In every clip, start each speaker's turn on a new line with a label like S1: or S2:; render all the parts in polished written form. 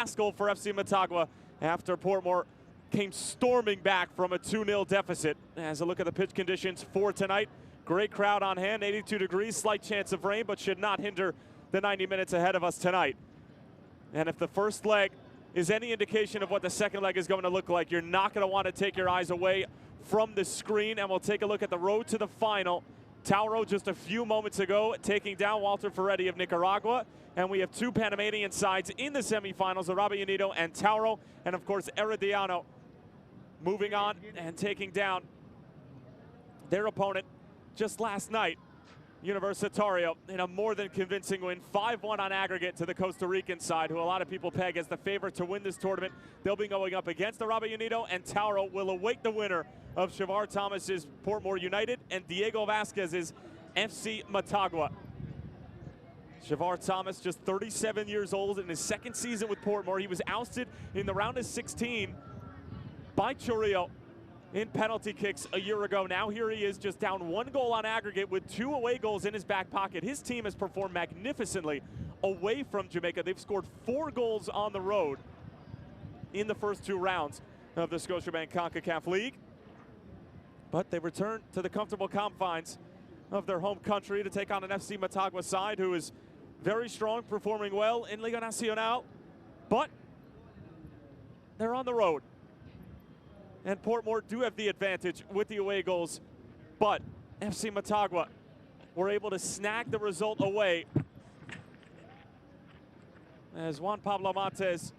S1: last goal for FC Motagua after Portmore came storming back from a 2-0 deficit. As a look at the pitch conditions for tonight, great crowd on hand, 82 degrees, slight chance of rain, but should not hinder the 90 minutes ahead of us tonight. And if the first leg is any indication of what the second leg is going to look like, you're not going to want to take your eyes away from the screen, and we'll take a look at the road to the final. Tauro just a few moments ago taking down Walter Ferretti of Nicaragua, and we have two Panamanian sides in the semifinals, Araba Unido and Tauro, and of course Herediano moving on and taking down their opponent just last night, Universitario, in a more than convincing win, 5-1 on aggregate to the Costa Rican side, who a lot of people peg as the favorite to win this tournament. They'll be going up against Araba Unido, and Tauro will await the winner of Shavar Thomas's Portmore United and Diego Vasquez's FC Motagua. Shavar Thomas, just 37 years old, in his second season with Portmore. He was ousted in the round of 16 by Chorrillo in penalty kicks a year ago. Now here he is, just down 1 goal on aggregate with 2 away goals in his back pocket. His team has performed magnificently away from Jamaica. They've scored 4 goals on the road in the first 2 rounds of the Scotiabank Concacaf League. But they return to the comfortable confines of their home country to take on an FC Motagua side who is very strong, performing well in Liga Nacional, but they're on the road. And Portmore do have the advantage with the away goals, but FC Motagua were able to snag the result away as Juan Pablo Mates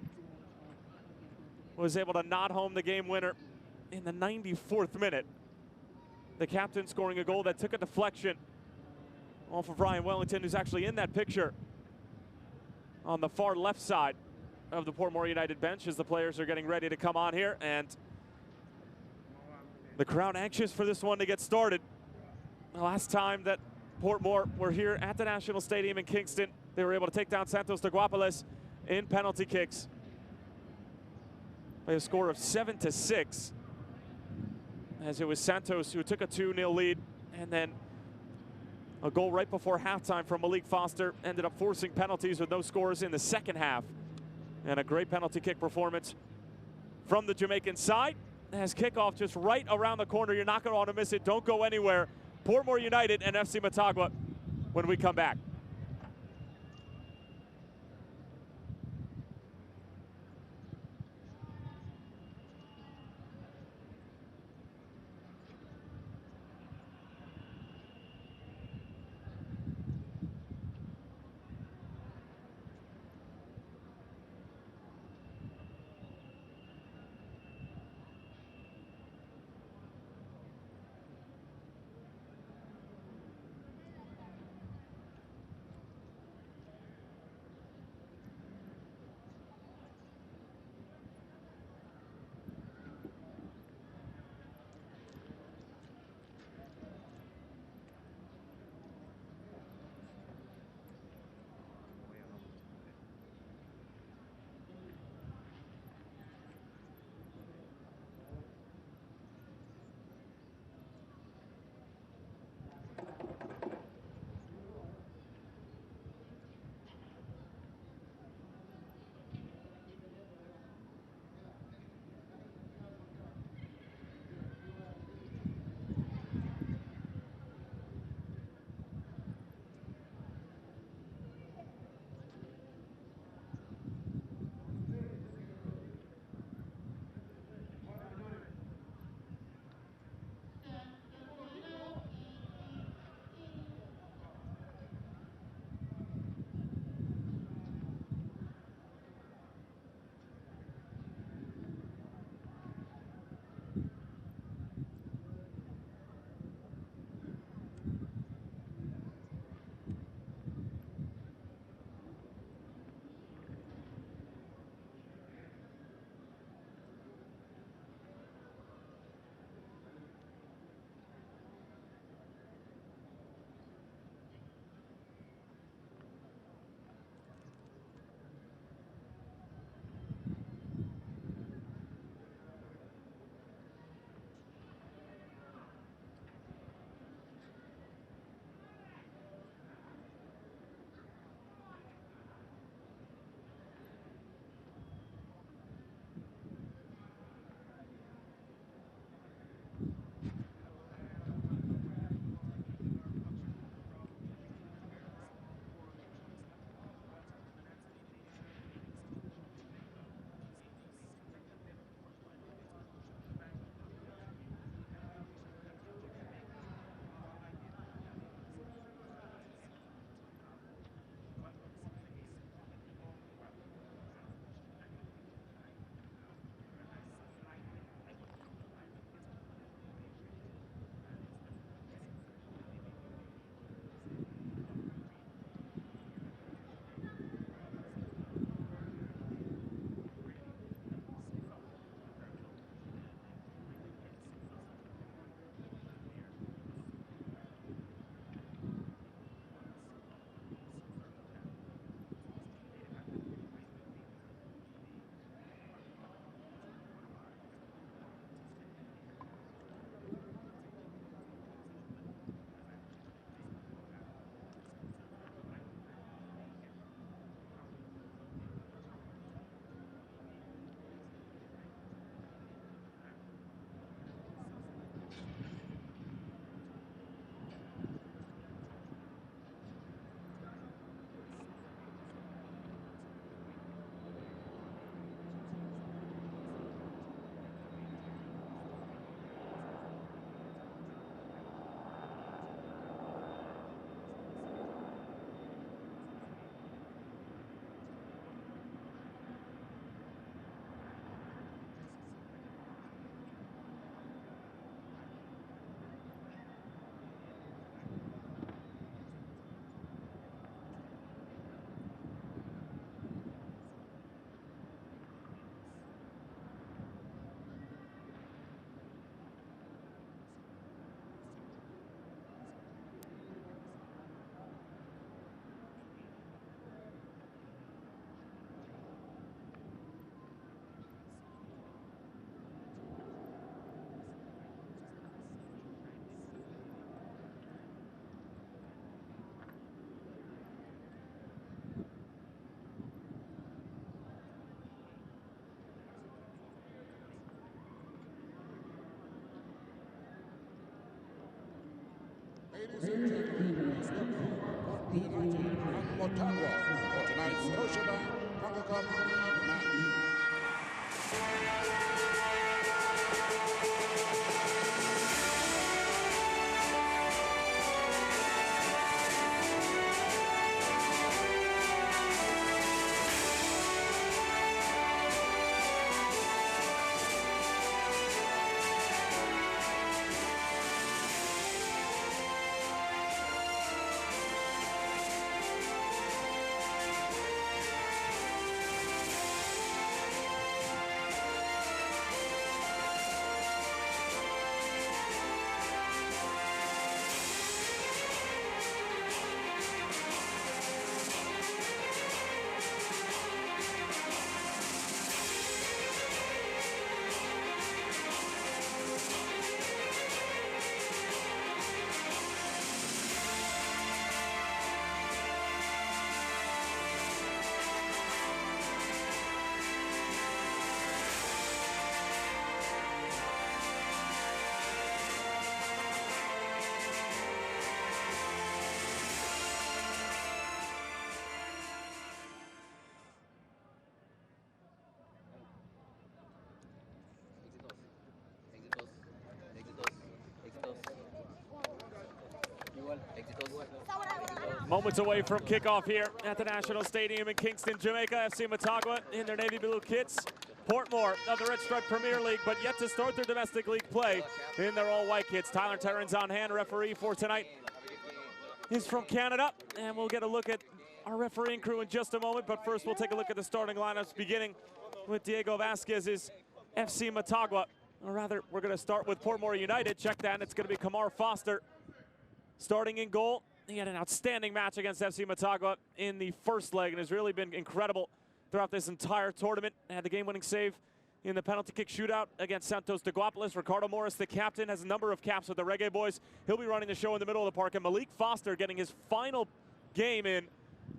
S1: was able to nod home the game winner in the 94th minute. The captain scoring a goal that took a deflection off of Ryan Wellington, who's actually in that picture on the far left side of the Portmore United bench as the players are getting ready to come on here, and the crowd anxious for this one to get started. The last time that Portmore were here at the National Stadium in Kingston, they were able to take down Santos de Guapiles in penalty kicks by a score of 7-6. As it was Santos who took a 2-0 lead, and then a goal right before halftime from Malik Foster ended up forcing penalties with no scores in the second half. And a great penalty kick performance from the Jamaican side. As kickoff just right around the corner. You're not going to want to miss it. Don't go anywhere. Portmore United and FC Motagua when we come back.
S2: Motagua for tonight's Scotiabank Concacaf match.
S1: Moments away from kickoff here at the National Stadium in Kingston, Jamaica. FC Motagua in their navy blue kits. Portmore of the Red Stripe Premier League, but yet to start their domestic league play in their all-white kits. Tyler Terran's on hand, referee for tonight. He's from Canada, and we'll get a look at our refereeing crew in just a moment. But first, we'll take a look at the starting lineups, beginning with Diego Vasquez's FC Motagua. Or rather, we're going to start with Portmore United. Check that, and it's going to be Kamar Foster starting in goal. He had an outstanding match against FC Motagua in the first leg and has really been incredible throughout this entire tournament. Had the game-winning save in the penalty kick shootout against Santos de Guapolis. Ricardo Morris, the captain, has a number of caps with the Reggae Boys. He'll be running the show in the middle of the park. And Malik Foster getting his final game in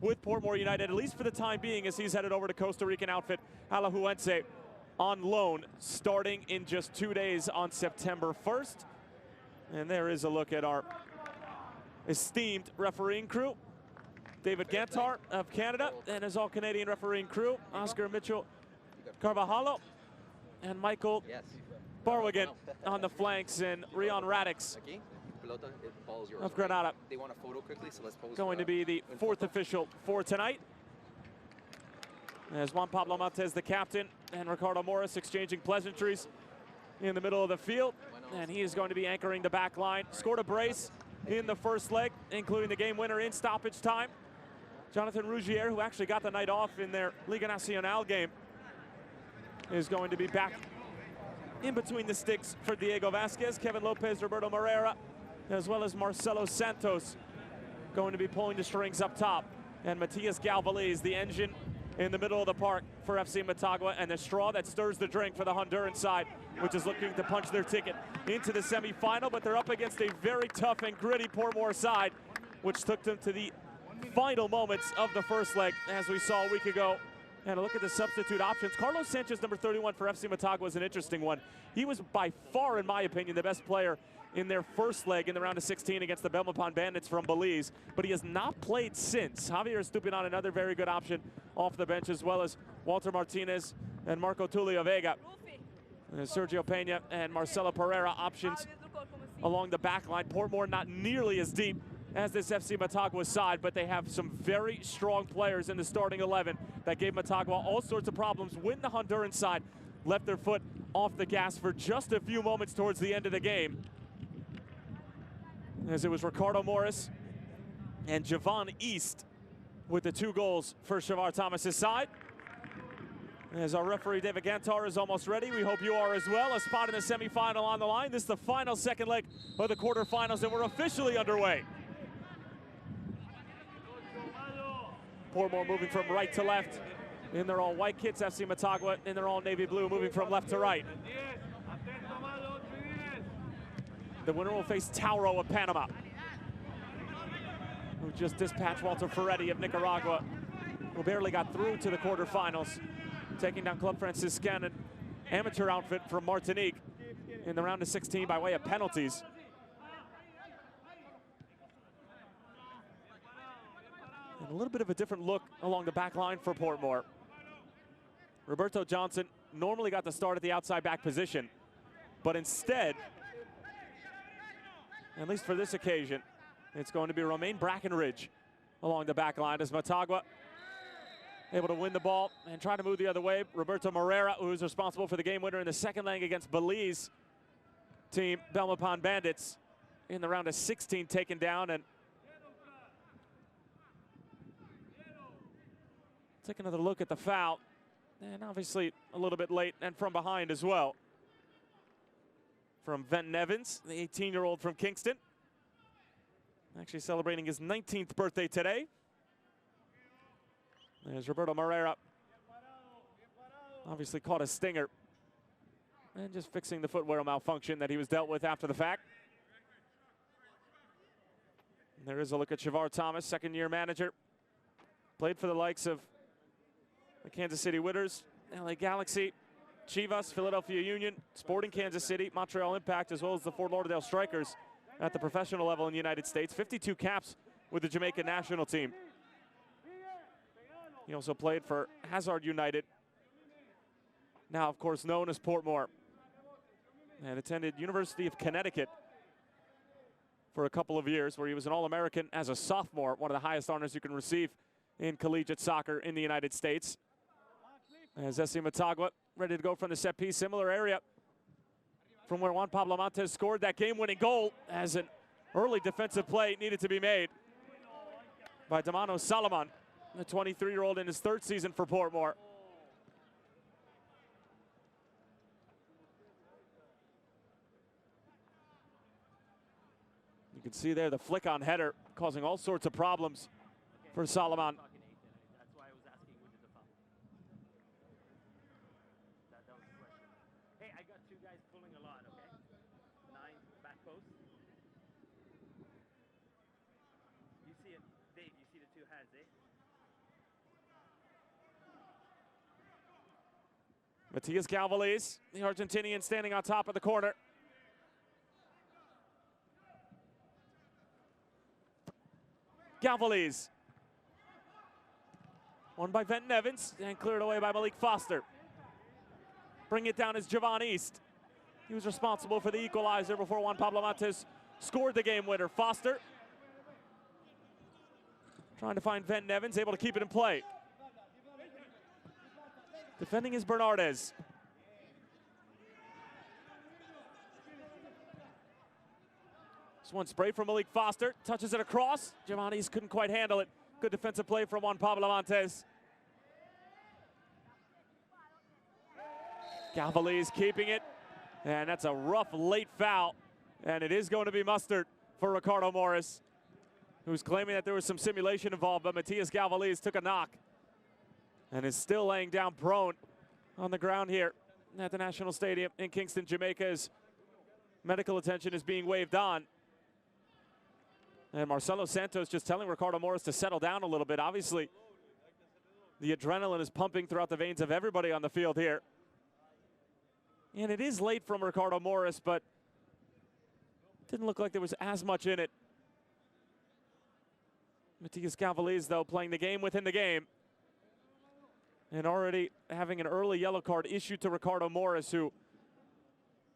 S1: with Portmore United, at least for the time being, as he's headed over to Costa Rican outfit Alajuelense on loan, starting in just 2 days on September 1st. And there is a look at our esteemed refereeing crew. David Gantar of Canada and his all-Canadian refereeing crew, Oscar Mitchell Carvajalo and Michael Barwigan on the flanks, and Rion Radix of Granada going to be the fourth official for tonight. As Juan Pablo Montes, the captain, and Ricardo Morris exchanging pleasantries in the middle of the field, and he is going to be anchoring the back line. Scored a brace in the first leg, including the game winner in stoppage time. Jonathan Rougier, who actually got the night off in their Liga Nacional game, is going to be back in between the sticks for Diego Vasquez. Kevin Lopez, Roberto Moreira, as well as Marcelo Santos going to be pulling the strings up top. And Matias Galvaliz, the engine in the middle of the park for FC Motagua, and the straw that stirs the drink for the Honduran side, which is looking to punch their ticket into the semifinal. But they're up against a very tough and gritty Portmore side, which took them to the final moments of the first leg, as we saw a week ago. And a look at the substitute options. Carlos Sanchez, number 31 for FC Motagua, is an interesting one. He was by far, in my opinion, the best player in their first leg in the round of 16 against the Belmopan Bandits from Belize, but he has not played since. Javier Estupinan, another very good option off the bench, as well as Walter Martinez and Marco Tulio Vega. And Sergio Pena and Marcelo Pereira options along the back line. Portmore not nearly as deep as this FC Motagua side, but they have some very strong players in the starting 11 that gave Motagua all sorts of problems when the Honduran side left their foot off the gas for just a few moments towards the end of the game, as it was Ricardo Morris and Javon East with the 2 goals for Shavar Thomas's side. As our referee David Gantar is almost ready, we hope you are as well. A spot in the semifinal on the line. This is the final second leg of the quarterfinals, and we're officially underway. Portmore moving from right to left in their all-white kits. FC Motagua in their all-navy blue, moving from left to right. The winner will face Tauro of Panama, who just dispatched Walter Ferretti of Nicaragua, who barely got through to the quarterfinals, taking down Club Franciscan, an amateur outfit from Martinique, in the round of 16 by way of penalties. And a little bit of a different look along the back line for Portmore. Roberto Johnson normally got the start at the outside back position, but instead, at least for this occasion, it's going to be Romain Brackenridge along the back line as Motagua able to win the ball and try to move the other way. Roberto Moreira, who's responsible for the game winner in the second leg against Belize team, Belmopan Bandits, in the round of 16 taken down. And take another look at the foul. And obviously a little bit late and from behind as well. From Venton Evans, the 18-year-old from Kingston. Actually celebrating his 19th birthday today. There's Roberto Moreira. Obviously caught a stinger. And just fixing the footwear malfunction that he was dealt with after the fact. And there is a look at Shavar Thomas, second-year manager. Played for the likes of the Kansas City Winners, LA Galaxy, Chivas, Philadelphia Union, Sporting Kansas City, Montreal Impact, as well as the Fort Lauderdale Strikers at the professional level in the United States. 52 caps with the Jamaican national team. He also played for Hazard United, now of course known as Portmore, and attended University of Connecticut for a couple of years, where he was an All-American as a sophomore, one of the highest honors you can receive in collegiate soccer in the United States. As SC Motagua ready to go from the set piece, similar area from where Juan Pablo Montes scored that game-winning goal, as an early defensive play needed to be made by Damano Salaman, the 23-year-old in his third season for Portmore. You can see there the flick-on header causing all sorts of problems for Salaman.
S3: That's why I was asking who did the foul. That was the question. Hey, I got two guys pulling a lot, okay? 9 back post. You see it, Dave, you see the two hands, eh?
S1: Matias Galvaliz, the Argentinian, standing on top of the corner. Galvaliz. Won by Venton Evans and cleared away by Malik Foster. Bring it down is Javon East. He was responsible for the equalizer before Juan Pablo Montes scored the game winner. Foster trying to find Venton Evans, able to keep it in play. Defending is Bernardez. This one sprayed from Malik Foster, touches it across. Javon East couldn't quite handle it. Good defensive play from Juan Pablo Montes. Galvaliz keeping it, and that's a rough late foul, and it is going to be mustered for Ricardo Morris, who's claiming that there was some simulation involved, but Matias Galvaliz took a knock and is still laying down prone on the ground here at the National Stadium in Kingston, Jamaica, as medical attention is being waved on. And Marcelo Santos just telling Ricardo Morris to settle down a little bit. Obviously, the adrenaline is pumping throughout the veins of everybody on the field here. And it is late from Ricardo Morris, but didn't look like there was as much in it. Matias Galvaliz, though, playing the game within the game, and already having an early yellow card issued to Ricardo Morris, who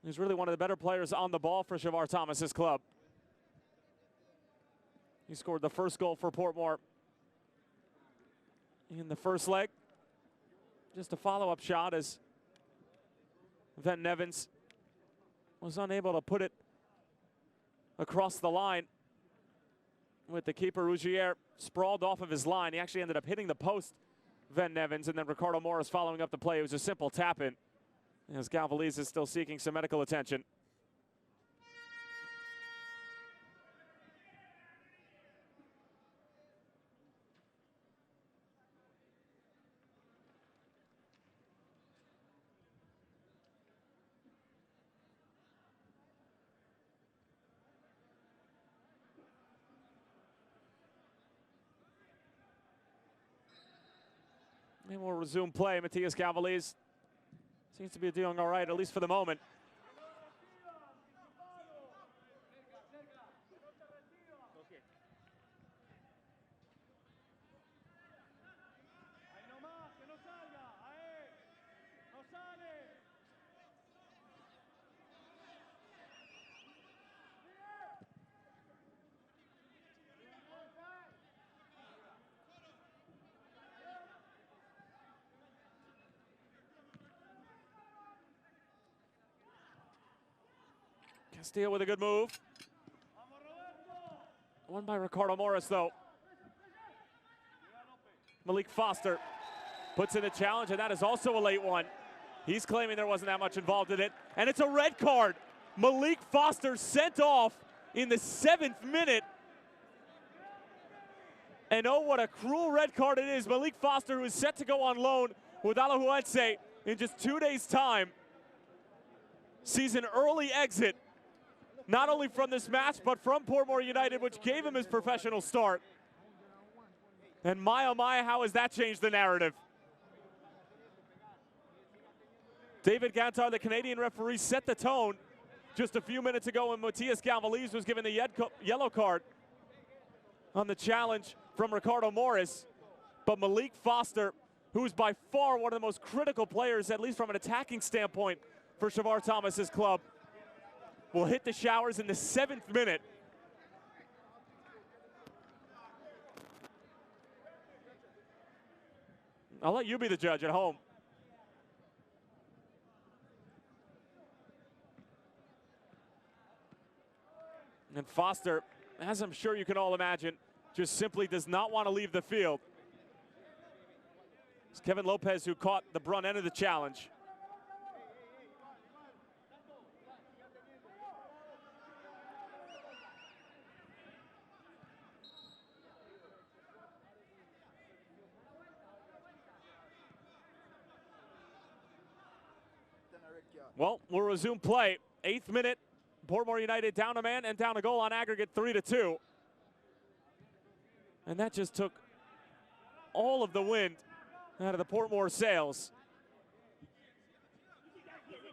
S1: is really one of the better players on the ball for Shavar Thomas's club. He scored the first goal for Portmore in the first leg. Just a follow-up shot as Venton Evans was unable to put it across the line, with the keeper Rougier sprawled off of his line. He actually ended up hitting the post, Venton Evans, and then Ricardo Morris following up the play. It was a simple tap-in, as Galvaliz is still seeking some medical attention. And we'll resume play. Matias Galvaliz seems to be doing all right, at least for the moment. Castillo with a good move. Won by Ricardo Morris, though. Malik Foster puts in a challenge, and that is also a late one. He's claiming there wasn't that much involved in it, and it's a red card. Malik Foster sent off in the 7th minute. And oh, what a cruel red card it is. Malik Foster, who is set to go on loan with Alajuelense in just 2 days' time, sees an early exit, not only from this match, but from Portmore United, which gave him his professional start. And my, oh my, how has that changed the narrative? David Gantar, the Canadian referee, set the tone just a few minutes ago when Matias Galvaliz was given the yellow card on the challenge from Ricardo Morris. But Malik Foster, who's by far one of the most critical players, at least from an attacking standpoint, for Shavar Thomas's club, will hit the showers in the 7th minute. I'll let you be the judge at home. And Foster, as I'm sure you can all imagine, just simply does not want to leave the field. It's Kevin Lopez who caught the brunt end of the challenge. Well, we'll resume play. 8th minute, Portmore United down a man and down a goal on aggregate 3-2. And that just took all of the wind out of the Portmore sails.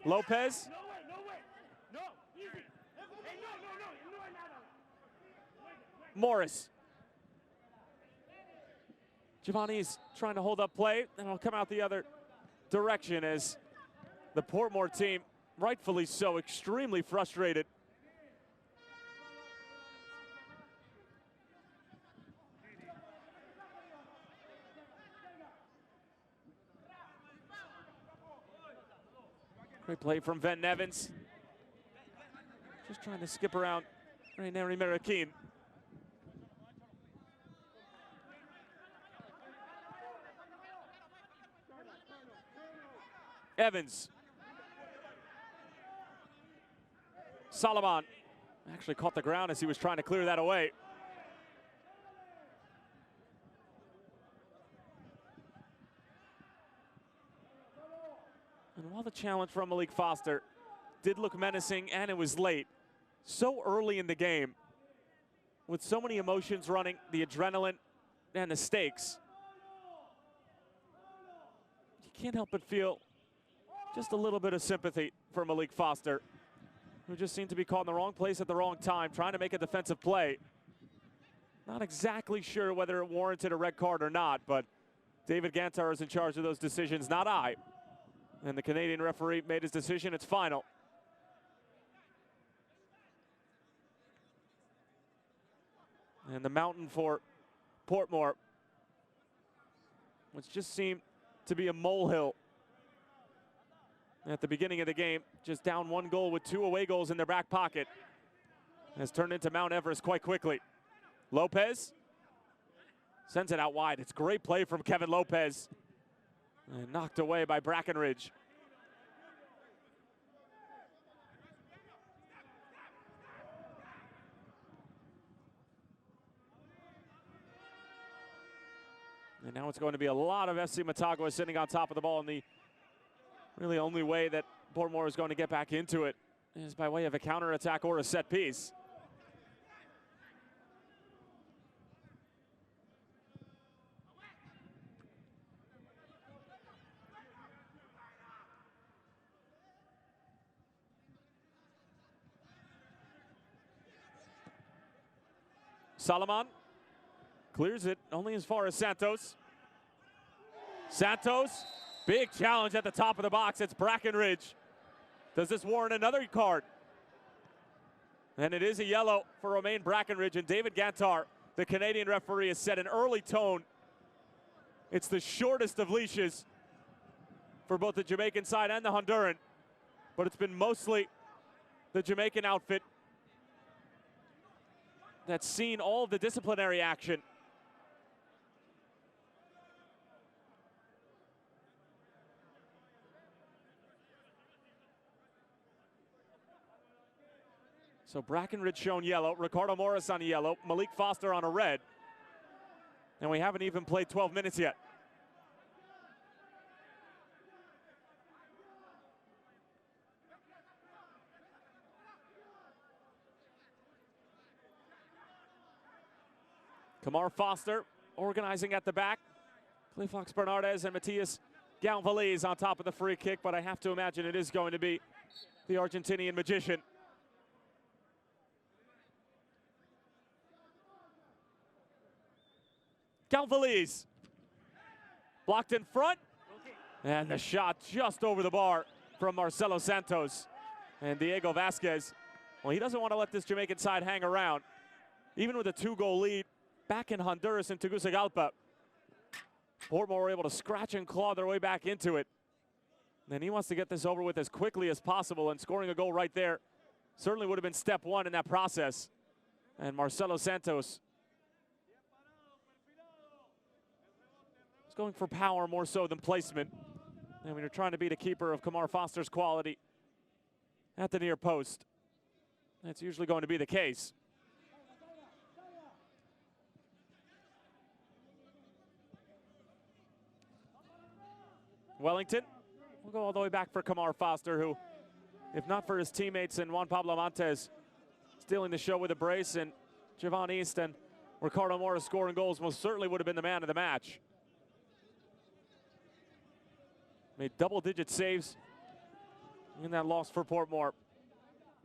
S1: Lopez. Morris. Giovanni's trying to hold up play, and it'll come out the other direction as the Portmore team, rightfully so, extremely frustrated. Great play from Van Evans. Just trying to skip around Rainieri Marakin. Evans. Solomon actually caught the ground as he was trying to clear that away. And while the challenge from Malik Foster did look menacing and it was late, so early in the game, with so many emotions running, the adrenaline and the stakes, you can't help but feel just a little bit of sympathy for Malik Foster, who just seemed to be caught in the wrong place at the wrong time, trying to make a defensive play. Not exactly sure whether it warranted a red card or not, but David Gantar is in charge of those decisions, not I. And the Canadian referee made his decision. It's final. And the mountain for Portmore, which just seemed to be a molehill at the beginning of the game, just down 1 goal with 2 away goals in their back pocket, has turned into Mount Everest quite quickly. Lopez sends it out wide. It's great play from Kevin Lopez. And knocked away by Brackenridge. And now it's going to be a lot of FC Motagua sitting on top of the ball, and the really only way that Portmore is going to get back into it is by way of a counterattack or a set piece. Solomon clears it only as far as Santos. Santos, big challenge at the top of the box. It's Brackenridge. Does this warrant another card? And it is a yellow for Romain Brackenridge, and David Gantar, the Canadian referee, has set an early tone. It's the shortest of leashes for both the Jamaican side and the Honduran, but it's been mostly the Jamaican outfit that's seen all of the disciplinary action. So Brackenridge shown yellow, Ricardo Morris on a yellow, Malik Foster on a red. And we haven't even played 12 minutes yet. Kamar Foster organizing at the back. Clefox Bernardes and Matias Galvaliz on top of the free kick, but I have to imagine it is going to be the Argentinian magician. Galvaliz blocked in front, and the shot just over the bar from Marcelo Santos. And Diego Vasquez, well, he doesn't want to let this Jamaican side hang around. Even with a 2-goal lead back in Honduras in Tegucigalpa, Portmore were able to scratch and claw their way back into it. And he wants to get this over with as quickly as possible, and scoring a goal right there certainly would have been step one in that process. And Marcelo Santos is going for power more so than placement. And when you're trying to beat a keeper of Kamar Foster's quality at the near post, that's usually going to be the case. Wellington will go all the way back for Kamar Foster, who, if not for his teammates and Juan Pablo Montes stealing the show with a brace, and Javon East and Ricardo Morris scoring goals, most certainly would have been the man of the match. Made double-digit saves in that loss for Portmore.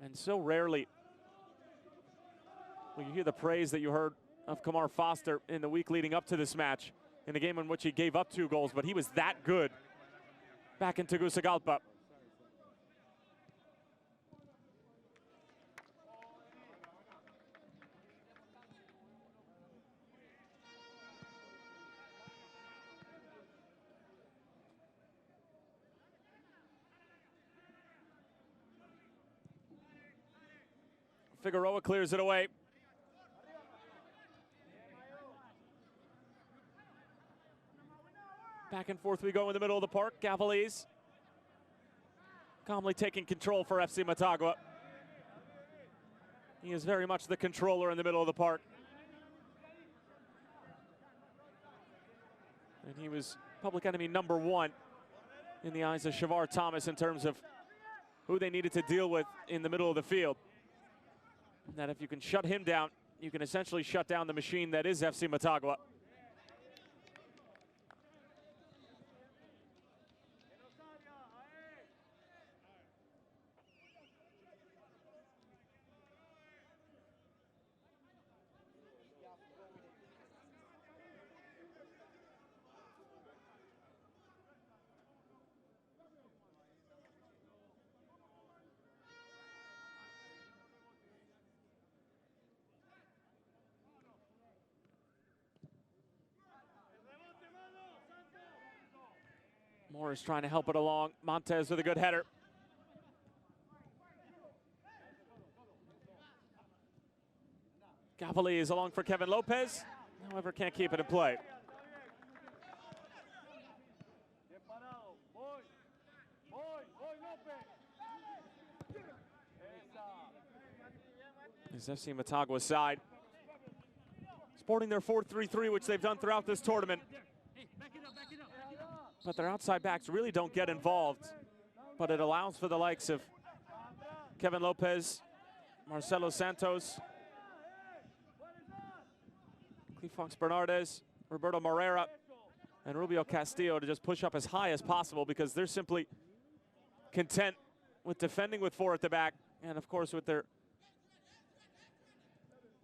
S1: And so rarely will you hear the praise that you heard of Kamar Foster in the week leading up to this match, in a game in which he gave up 2 goals, but he was that good back in Tegucigalpa. Figueroa clears it away. Back and forth we go in the middle of the park. Galvaliz calmly taking control for FC Motagua. He is very much the controller in the middle of the park. And he was public enemy number 1 in the eyes of Shavar Thomas in terms of who they needed to deal with in the middle of the field. That if you can shut him down, you can essentially shut down the machine that is FC Motagua. Morris trying to help it along. Montez with a good header. Galvaliz along for Kevin Lopez. However, can't keep it in play. This FC Motagua side sporting their 4-3-3, which they've done throughout this tournament. But their outside backs really don't get involved. But it allows for the likes of Kevin Lopez, Marcelo Santos, Clefox Bernardes, Roberto Moreira, and Rubio Castillo to just push up as high as possible, because they're simply content with defending with 4 at the back, and of course with their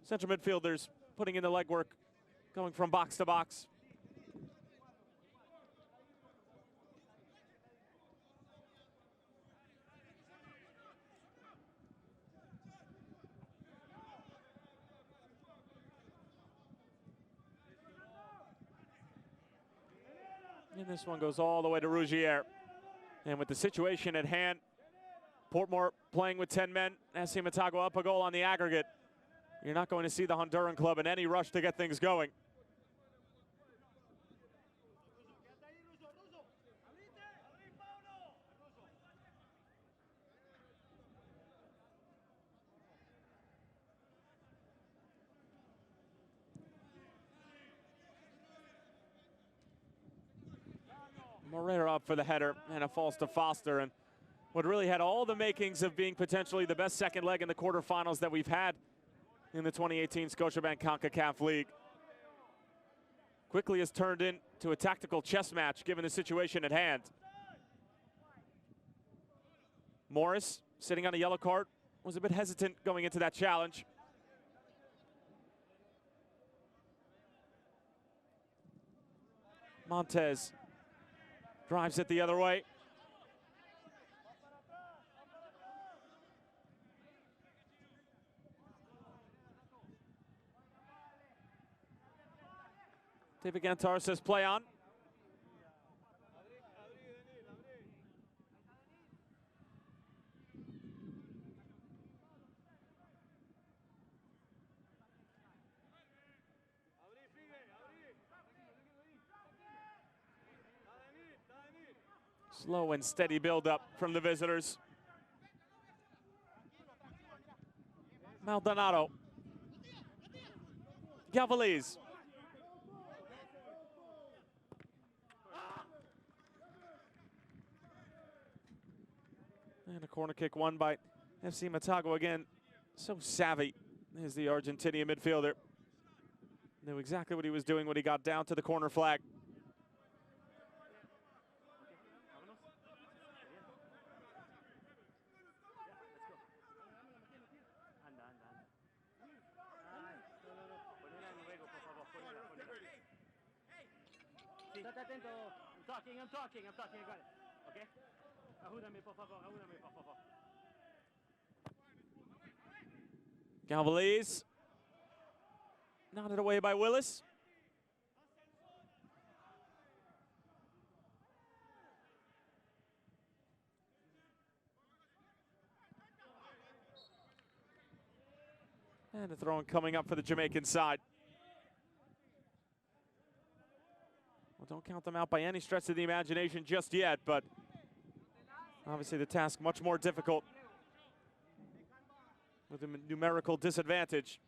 S1: central midfielders putting in the legwork, going from box to box. And this one goes all the way to Rougier. And with the situation at hand, Portmore playing with 10 men. SC Motagua up a goal on the aggregate. You're not going to see the Honduran club in any rush to get things going. Morera up for the header, and a falls to Foster, and what really had all the makings of being potentially the best second leg in the quarterfinals that we've had in the 2018 Scotiabank Concacaf League. Quickly has turned into a tactical chess match given the situation at hand. Morris, sitting on a yellow card, was a bit hesitant going into that challenge. Montez drives it the other way. David Gantar says play on. Slow and steady build-up from the visitors. Maldonado. Galvaliz. And a corner kick won by FC Motagua again. So savvy is the Argentinian midfielder. Knew exactly what he was doing when he got down to the corner flag.
S3: I'm talking, I got it. Okay? Ayúdame, por favor, ayúdame, por favor.
S1: Galvaliz. Nodded away by Willis. And the throw-in coming up for the Jamaican side. Well, don't count them out by any stretch of the imagination just yet, but obviously the task much more difficult with a numerical disadvantage.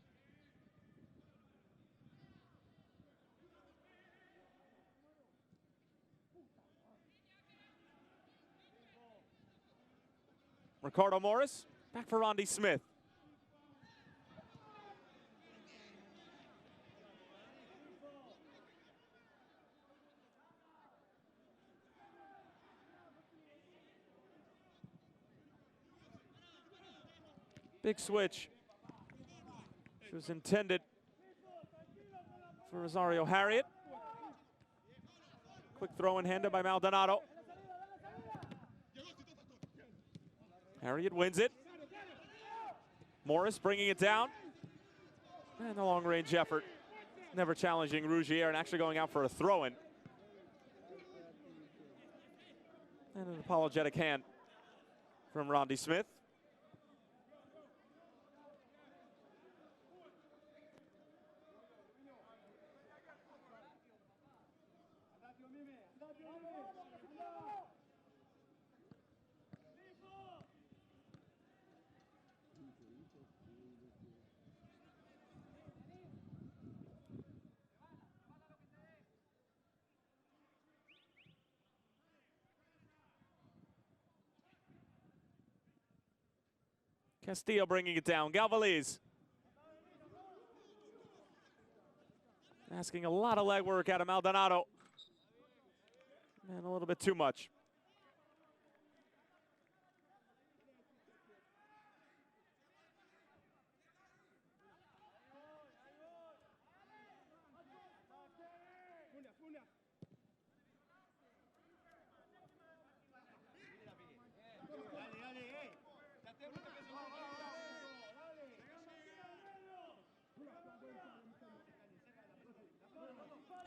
S1: Ricardo Morris, back for Randy Smith. Big switch. Which was intended for Rosario Harriet. Quick throw in handed by Maldonado. Harriet wins it. Morris bringing it down. And the long-range effort. Never challenging Rougier and actually going out for a throw-in. And an apologetic hand from Randy Smith. Castillo bringing it down. Galvaliz. Asking a lot of legwork out of Maldonado. And a little bit too much.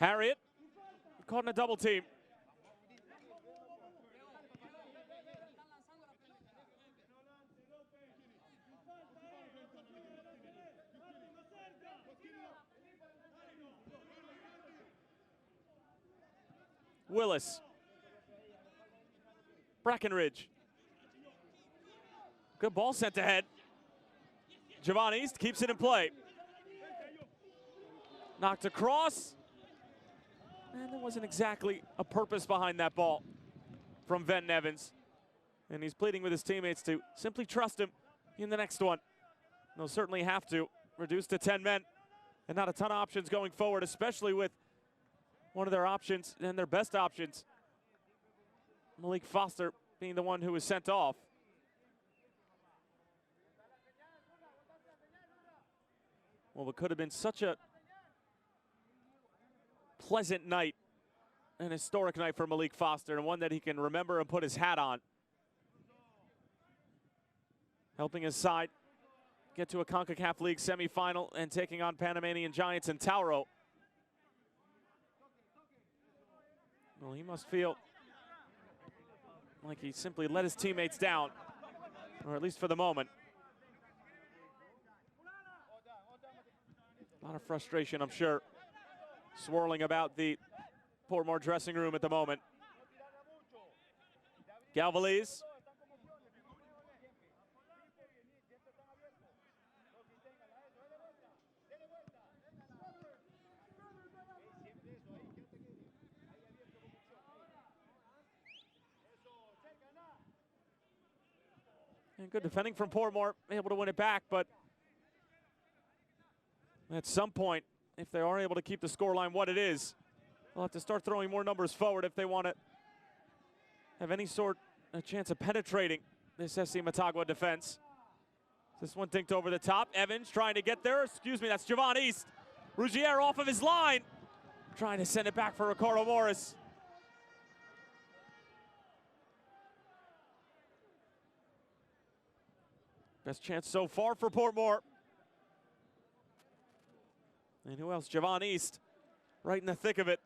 S1: Harriet caught in a double team. Willis. Breckenridge. Good ball sent ahead. Javon East keeps it in play. Knocked across. And there wasn't exactly a purpose behind that ball from Venton Evans. And he's pleading with his teammates to simply trust him in the next one. They'll certainly have to. Reduce to 10 men. And not a ton of options going forward, especially with one of their options and their best options, Malik Foster, being the one who was sent off. Well, it could have been such a pleasant night, an historic night for Malik Foster, and one that he can remember and put his hat on. Helping his side get to a Concacaf League semifinal and taking on Panamanian Giants in Tauro. Well, he must feel like he simply let his teammates down, or at least for the moment. A lot of frustration, I'm sure, swirling about the Portmore dressing room at the moment. Galvaliz. And good defending from Portmore, able to win it back, but at some point, if they are able to keep the scoreline what it is, they'll have to start throwing more numbers forward if they want to have any sort of chance of penetrating this SC Motagua defense. This one dinked over the top. Evans trying to get there. Excuse me, that's Javon East. Ruggiero off of his line, trying to send it back for Ricardo Morris. Best chance so far for Portmore. And who else? Javon East, right in the thick of it.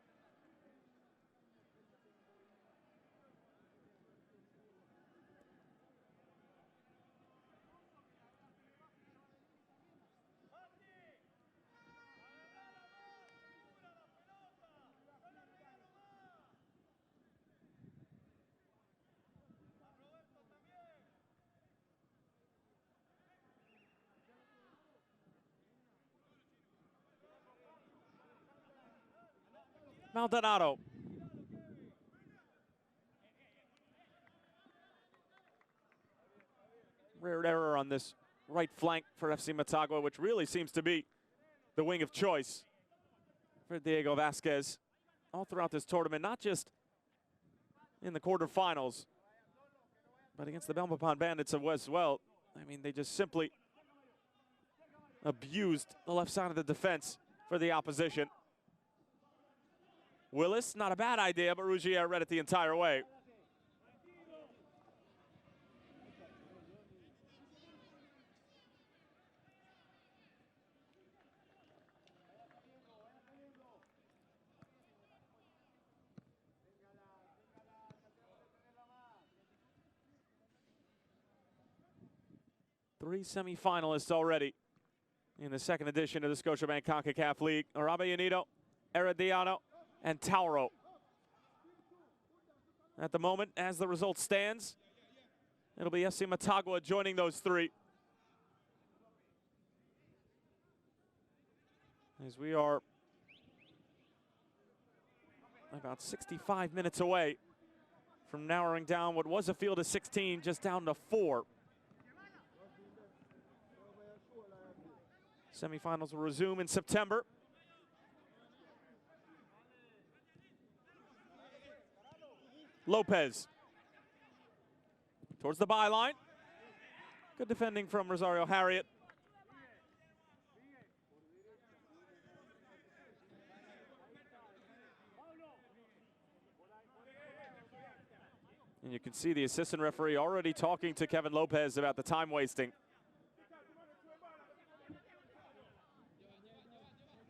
S1: Maldonado. Rare error on this right flank for FC Motagua, which really seems to be the wing of choice for Diego Vasquez all throughout this tournament, not just in the quarterfinals, but against the Belmopan Bandits as well. I mean, they just simply abused the left side of the defense for the opposition. Willis, not a bad idea, but Ruggiero read it the entire way. Three semifinalists already in the second edition of the Scotiabank Concacaf League. Arabayanido, Herediano, and Tauro. At the moment, as the result stands, it'll be SC Motagua joining those three. As we are about 65 minutes away from narrowing down what was a field of 16, just down to 4. Semifinals will resume in September. Lopez towards the byline. Good defending from Rosario Harriet. And you can see the assistant referee already talking to Kevin Lopez about the time wasting.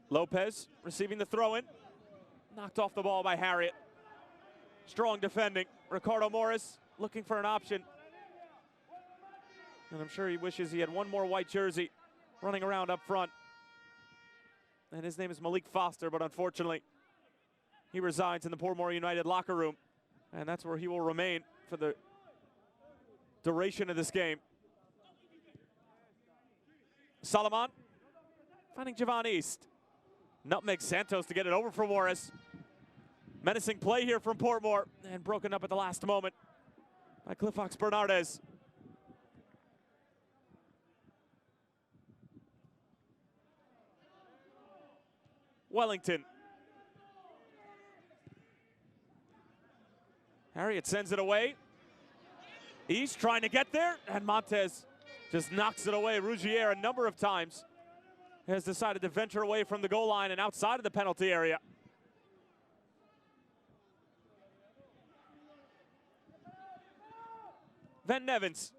S1: Lopez receiving the throw-in. Knocked off the ball by Harriet. Strong defending. Ricardo Morris looking for an option. And I'm sure he wishes he had one more white jersey running around up front. And his name is Malik Foster, but unfortunately, He resides in the Portmore United locker room, and that's where he will remain for the duration of this game. Solomon finding Javon East. Nutmeg Santos to get it over for Morris. Menacing play here from Portmore, and broken up at the last moment by Cliffox Bernardez. Wellington. Harriet sends it away. East trying to get there, and Montez just knocks it away. Rougier a number of times has decided to venture away from the goal line and outside of the penalty area. Van Nevens.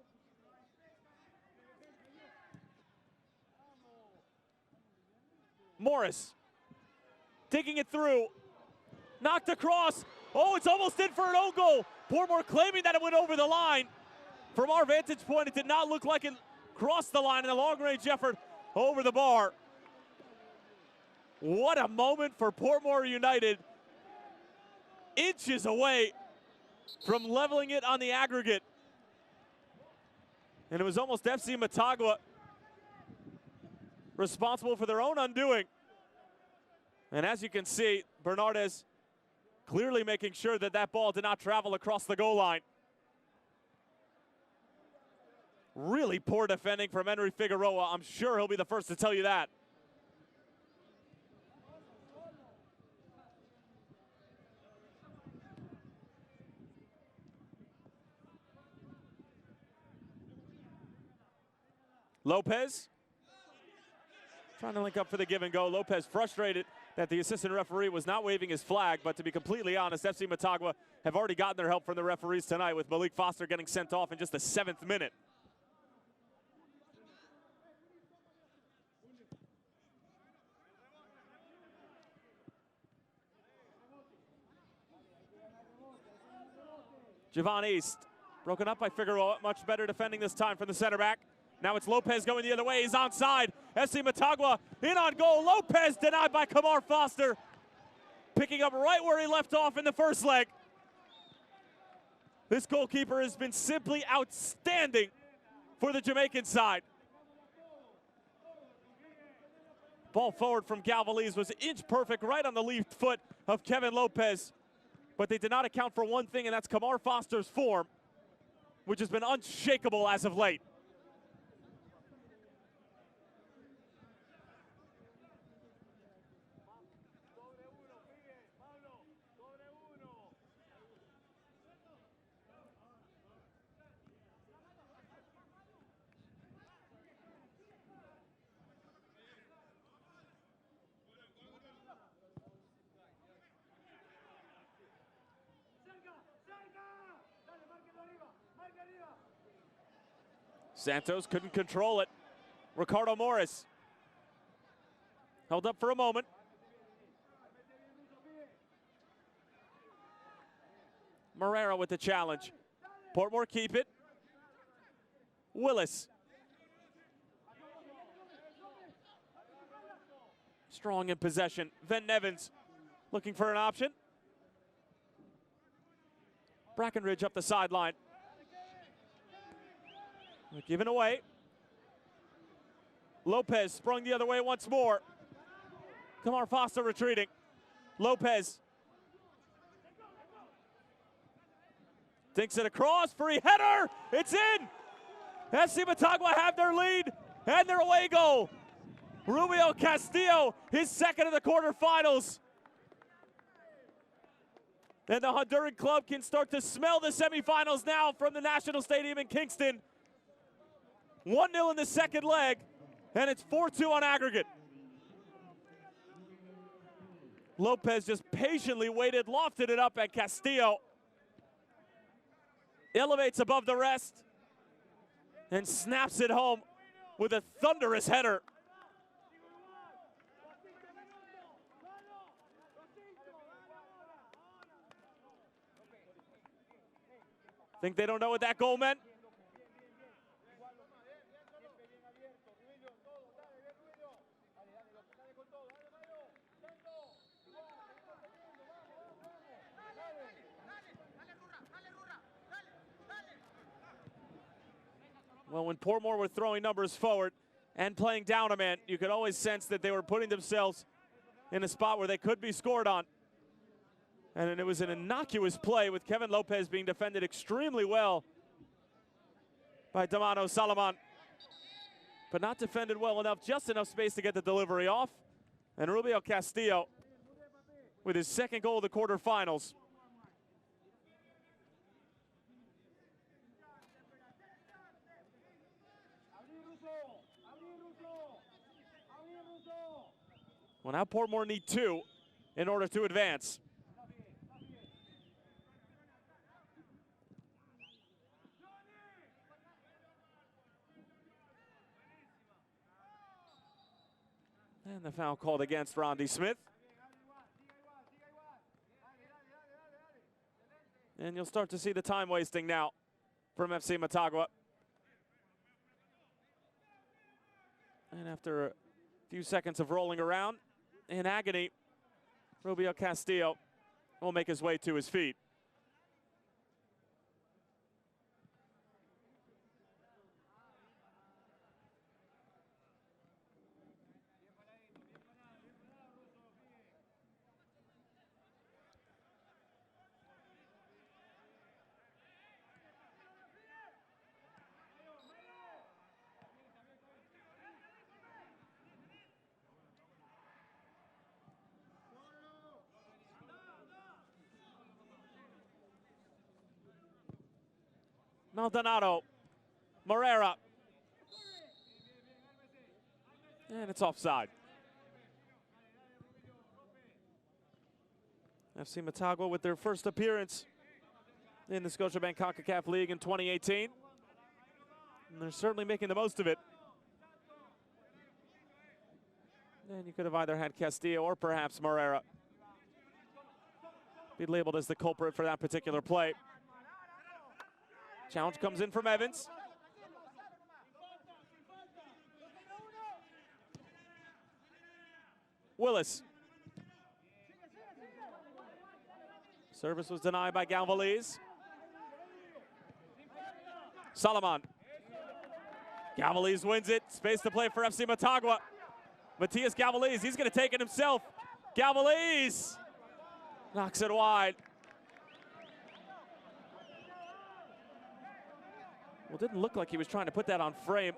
S1: Morris digging it through. Knocked across. Oh, it's almost in for an own goal. Portmore claiming that it went over the line. From our vantage point, it did not look like it crossed the line in a long-range effort over the bar. What a moment for Portmore United. Inches away from leveling it on the aggregate. And it was almost FC Motagua responsible for their own undoing. And as you can see, Bernardez clearly making sure that that ball did not travel across the goal line. Really poor defending from Henry Figueroa. I'm sure he'll be the first to tell you that. Lopez trying to link up for the give and go. Lopez frustrated that the assistant referee was not waving his flag, but to be completely honest, FC Motagua have already gotten their help from the referees tonight, with Malik Foster getting sent off in just the 7th minute. Javon East broken up by Figueroa. Much better defending this time from the center back. Now it's Lopez going the other way. He's onside. FC Motagua in on goal. Lopez denied by Kamar Foster. Picking up right where he left off in the first leg. This goalkeeper has been simply outstanding for the Jamaican side. Ball forward from Galvaliz was inch perfect right on the left foot of Kevin Lopez. But they did not account for one thing, and that's Kamar Foster's form, which has been unshakable as of late. Santos couldn't control it. Ricardo Morris held up for a moment. Morera with the challenge. Portmore keep it. Willis. Strong in possession. Van Nevens looking for an option. Brackenridge up the sideline. Given away. Lopez sprung the other way once more. Kamar Foster retreating. Lopez thinks it across. Free header. It's in. FC Motagua have their lead and their away goal. Rubio Castillo, his second of the quarterfinals. And the Honduran club can start to smell the semifinals now from the National Stadium in Kingston. 1-0 in the second leg, and it's 4-2 on aggregate. Lopez just patiently waited, lofted it up, and Castillo elevates above the rest and snaps it home with a thunderous header. Think they don't know what that goal meant? Well, when Portmore were throwing numbers forward and playing down a man, you could always sense that they were putting themselves in a spot where they could be scored on. And it was an innocuous play with Kevin Lopez being defended extremely well by Damano Salaman. But not defended well enough, just enough space to get the delivery off. And Rubio Castillo with his second goal of the quarterfinals. Well, now Portmore need 2 in order to advance. And the foul called against Rondy Smith. And you'll start to see the time wasting now from FC Motagua. And after a few seconds of rolling around in agony, Rubio Castillo will make his way to his feet. Maldonado, Morera. And it's offside. FC Motagua with their first appearance in the Scotiabank Concacaf League in 2018. And they're certainly making the most of it. And you could have either had Castillo or perhaps Morera be labeled as the culprit for that particular play. Challenge comes in from Evans. Willis. Service was denied by Galvaliz. Salaman. Galvaliz wins it. Space to play for FC Motagua. Matias Galvaliz, he's going to take it himself. Galvaliz knocks it wide. Well, it didn't look like he was trying to put that on frame.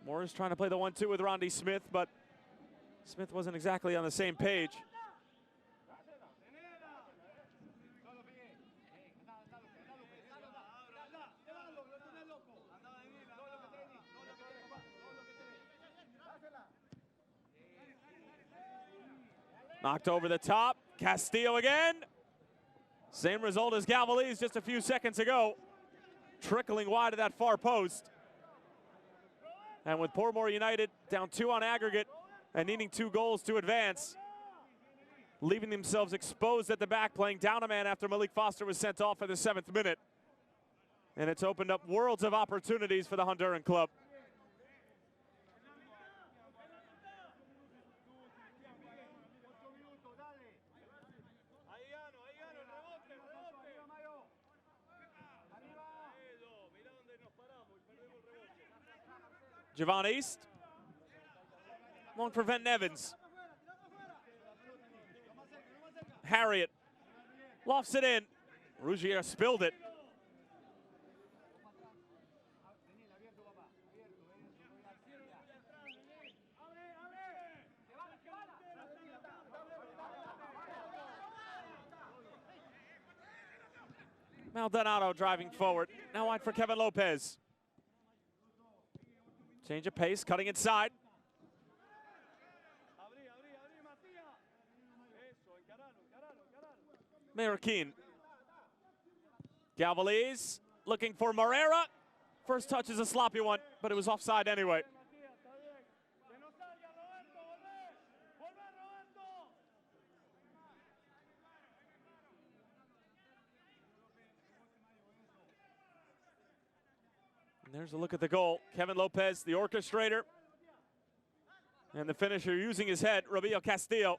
S1: Morris trying to play the 1-2 with Rondy Smith, but Smith wasn't exactly on the same page. Knocked over the top. Castillo again. Same result as Galvaliz just a few seconds ago. Trickling wide of that far post. And with Portmore United down 2 on aggregate and needing 2 goals to advance, leaving themselves exposed at the back, playing down a man after Malik Foster was sent off in the 7th minute. And it's opened up worlds of opportunities for the Honduran club. Javon East. Won't prevent Evans. Harriet lofts it in. Rougier spilled it. Maldonado driving forward. Now wide for Kevin Lopez. Change of pace, cutting inside. Marroquin. Galvaliz looking for Morera. First touch is a sloppy one, but it was offside anyway. There's a look at the goal. Kevin Lopez, the orchestrator. And the finisher using his head, Robillo Castillo.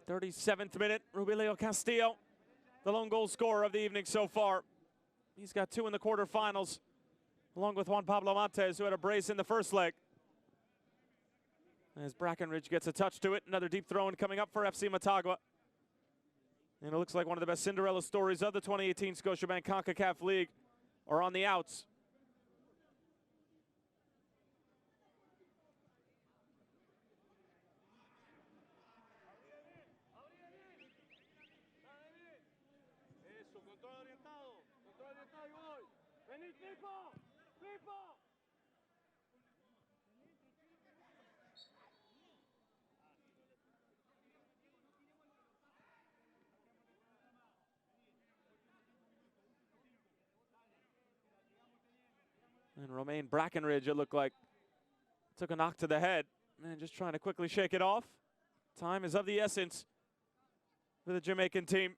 S1: "37th minute, Robillo Castillo, the lone goal scorer of the evening so far. He's got 2 in the quarterfinals, along with Juan Pablo Montes, who had a brace in the first leg. As Brackenridge gets a touch to it, another deep throw-in coming up for FC Motagua. And it looks like one of the best Cinderella stories of the 2018 Scotiabank Concacaf League are on the outs. And Romain Brackenridge, it looked like, took a knock to the head. And just trying to quickly shake it off. Time is of the essence for the Jamaican team.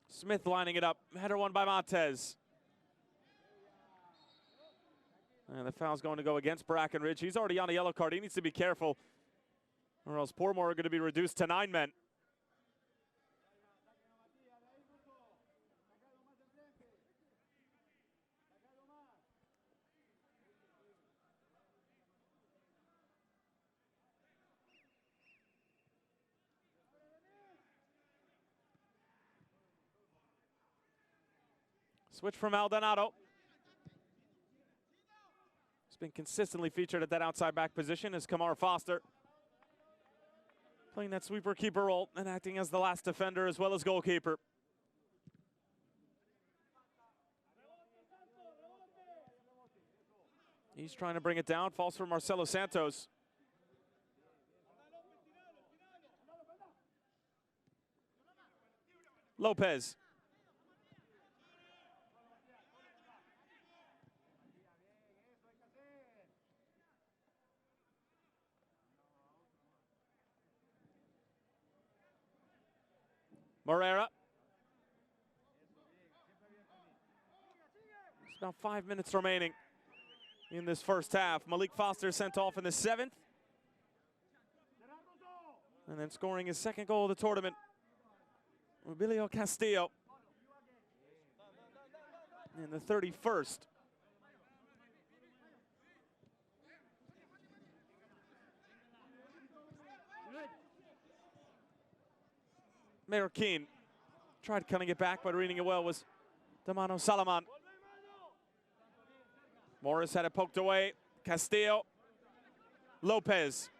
S1: Smith lining it up. Header won by Montez. And the foul's going to go against Brackenridge. He's already on a yellow card. He needs to be careful, or else Portmore are going to be reduced to 9 men. Switch from Maldonado. He's been consistently featured at that outside back position as Kamar Foster, playing that sweeper keeper role and acting as the last defender as well as goalkeeper. He's trying to bring it down. Falls for Marcelo Santos. Lopez. Morera. There's about 5 minutes remaining in this first half. Malik Foster sent off in the 7th. And then scoring his second goal of the tournament, Robillo Castillo in the 31st. Mayor Keane tried cutting it back, but reading it well was Damano Salaman. Morris had it poked away. Castillo. Lopez.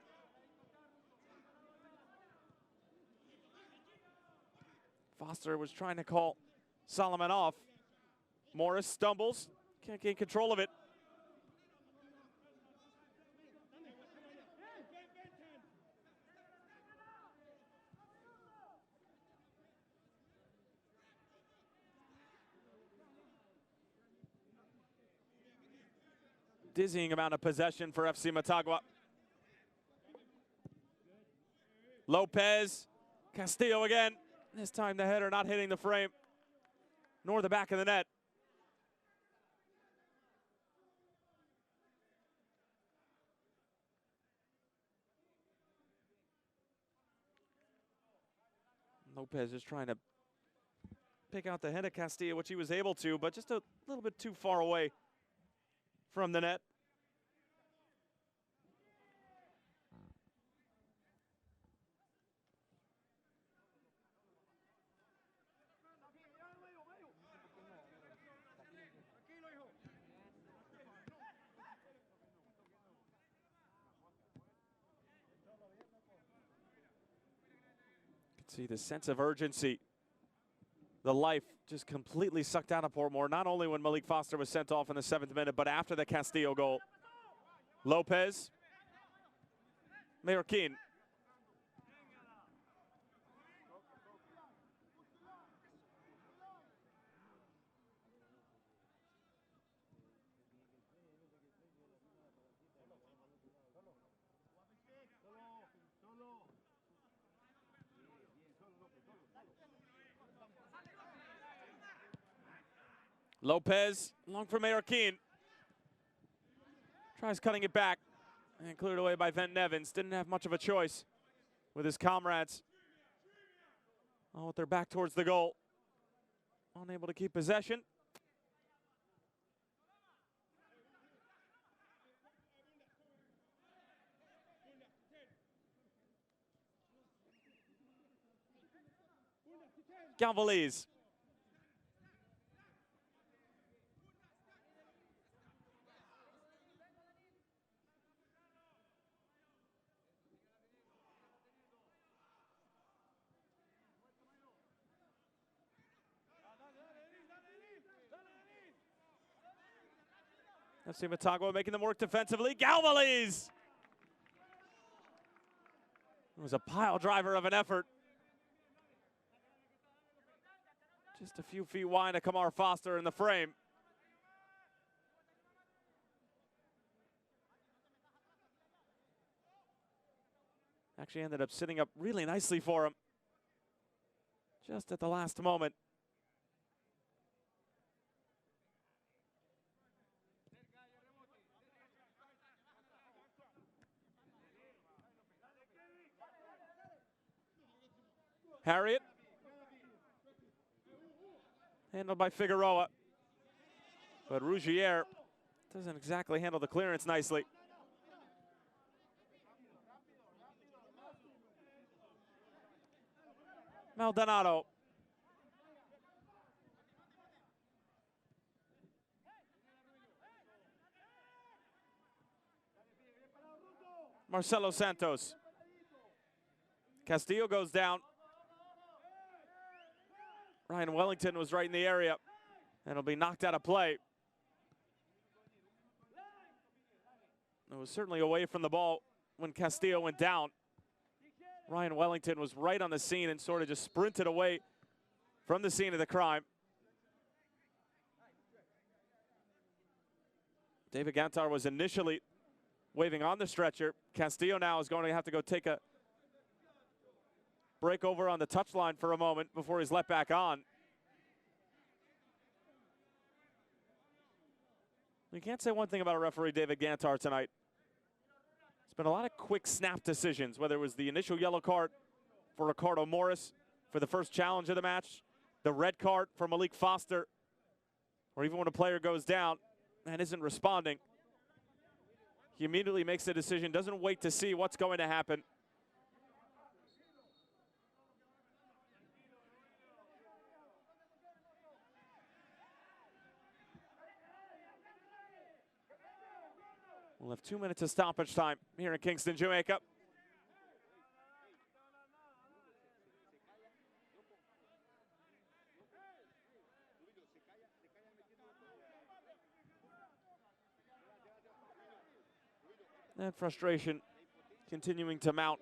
S1: Foster was trying to call Solomon off. Morris stumbles, can't gain control of it. Dizzying amount of possession for FC Motagua. Lopez, Castillo again. This time the header not hitting the frame, nor the back of the net. Lopez is trying to pick out the head of Castillo, which he was able to, but just a little bit too far away from the net. See the sense of urgency the life just completely sucked out of Portmore, not only when Malik Foster was sent off in the 7th minute, but after the Castillo goal. Lopez. Mayorkin. Lopez, long for Mayorkin. Tries cutting it back and cleared away by Venton Evans. Didn't have much of a choice with his comrades. Oh, with their back towards the goal. Unable to keep possession. Galvaliz. FC Motagua making them work defensively. Galvaliz! It was a pile driver of an effort. Just a few feet wide to Kamar Foster in the frame. Actually ended up sitting up really nicely for him. Just at the last moment. Harriet. Handled by Figueroa. But Rougier doesn't exactly handle the clearance nicely. Maldonado. Marcelo Santos. Castillo goes down. Ryan Wellington was right in the area, and it'll be knocked out of play. It was certainly away from the ball when Castillo went down. Ryan Wellington was right on the scene and sort of just sprinted away from the scene of the crime. David Gantar was initially waving on the stretcher. Castillo now is going to have to go take a break over on the touchline for a moment before he's let back on. You can't say one thing about referee David Gantar tonight. It's been a lot of quick snap decisions, whether it was the initial yellow card for Ricardo Morris for the first challenge of the match, the red card for Malik Foster, or even when a player goes down and isn't responding. He immediately makes the decision, doesn't wait to see what's going to happen. We'll have 2 minutes of stoppage time here in Kingston, Jamaica. And frustration continuing to mount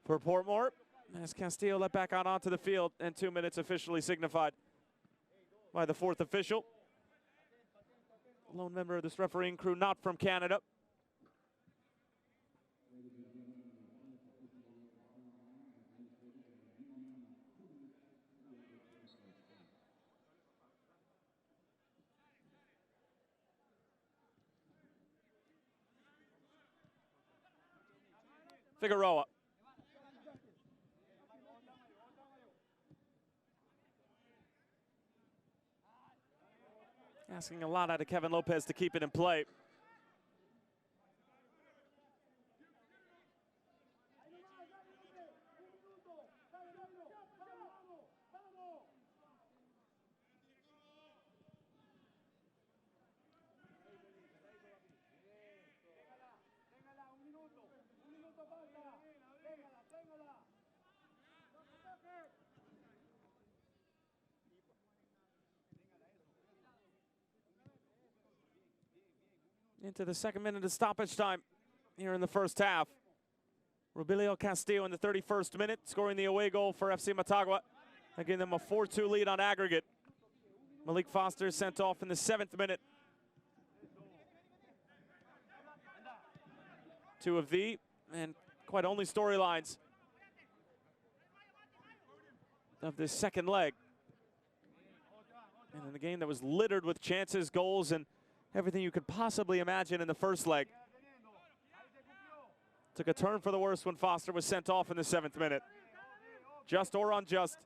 S1: for Portmore as Castillo let back out onto the field, and 2 minutes officially signified by the 4th official. Lone member of this refereeing crew not from Canada. Figueroa. Asking a lot out of Kevin Lopez to keep it in play. into the second minute of stoppage time here in the first half. Rubilio Castillo in the 31st minute, scoring the away goal for FC Motagua, giving them a 4-2 lead on aggregate. Malik Foster sent off in the 7th minute. Two of the, and quite only storylines of this second leg. And in a game that was littered with chances, goals, and everything you could possibly imagine in the first leg. Took a turn for the worse when Foster was sent off in the 7th minute. Just or unjust.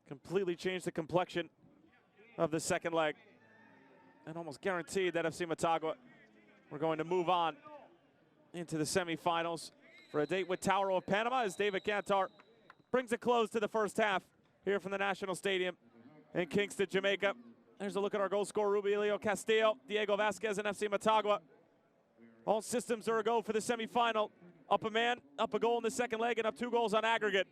S1: Completely changed the complexion of the second leg. And almost guaranteed that FC Motagua were going to move on into the semifinals for a date with Tauro of Panama as David Cantar brings a close to the first half here from the National Stadium in Kingston, Jamaica. There's a look at our goal scorer, Rubilio Castillo, Diego Vasquez, and FC Motagua. All systems are a go for the semifinal. Up a man, up a goal in the second leg, and up 2 goals on aggregate.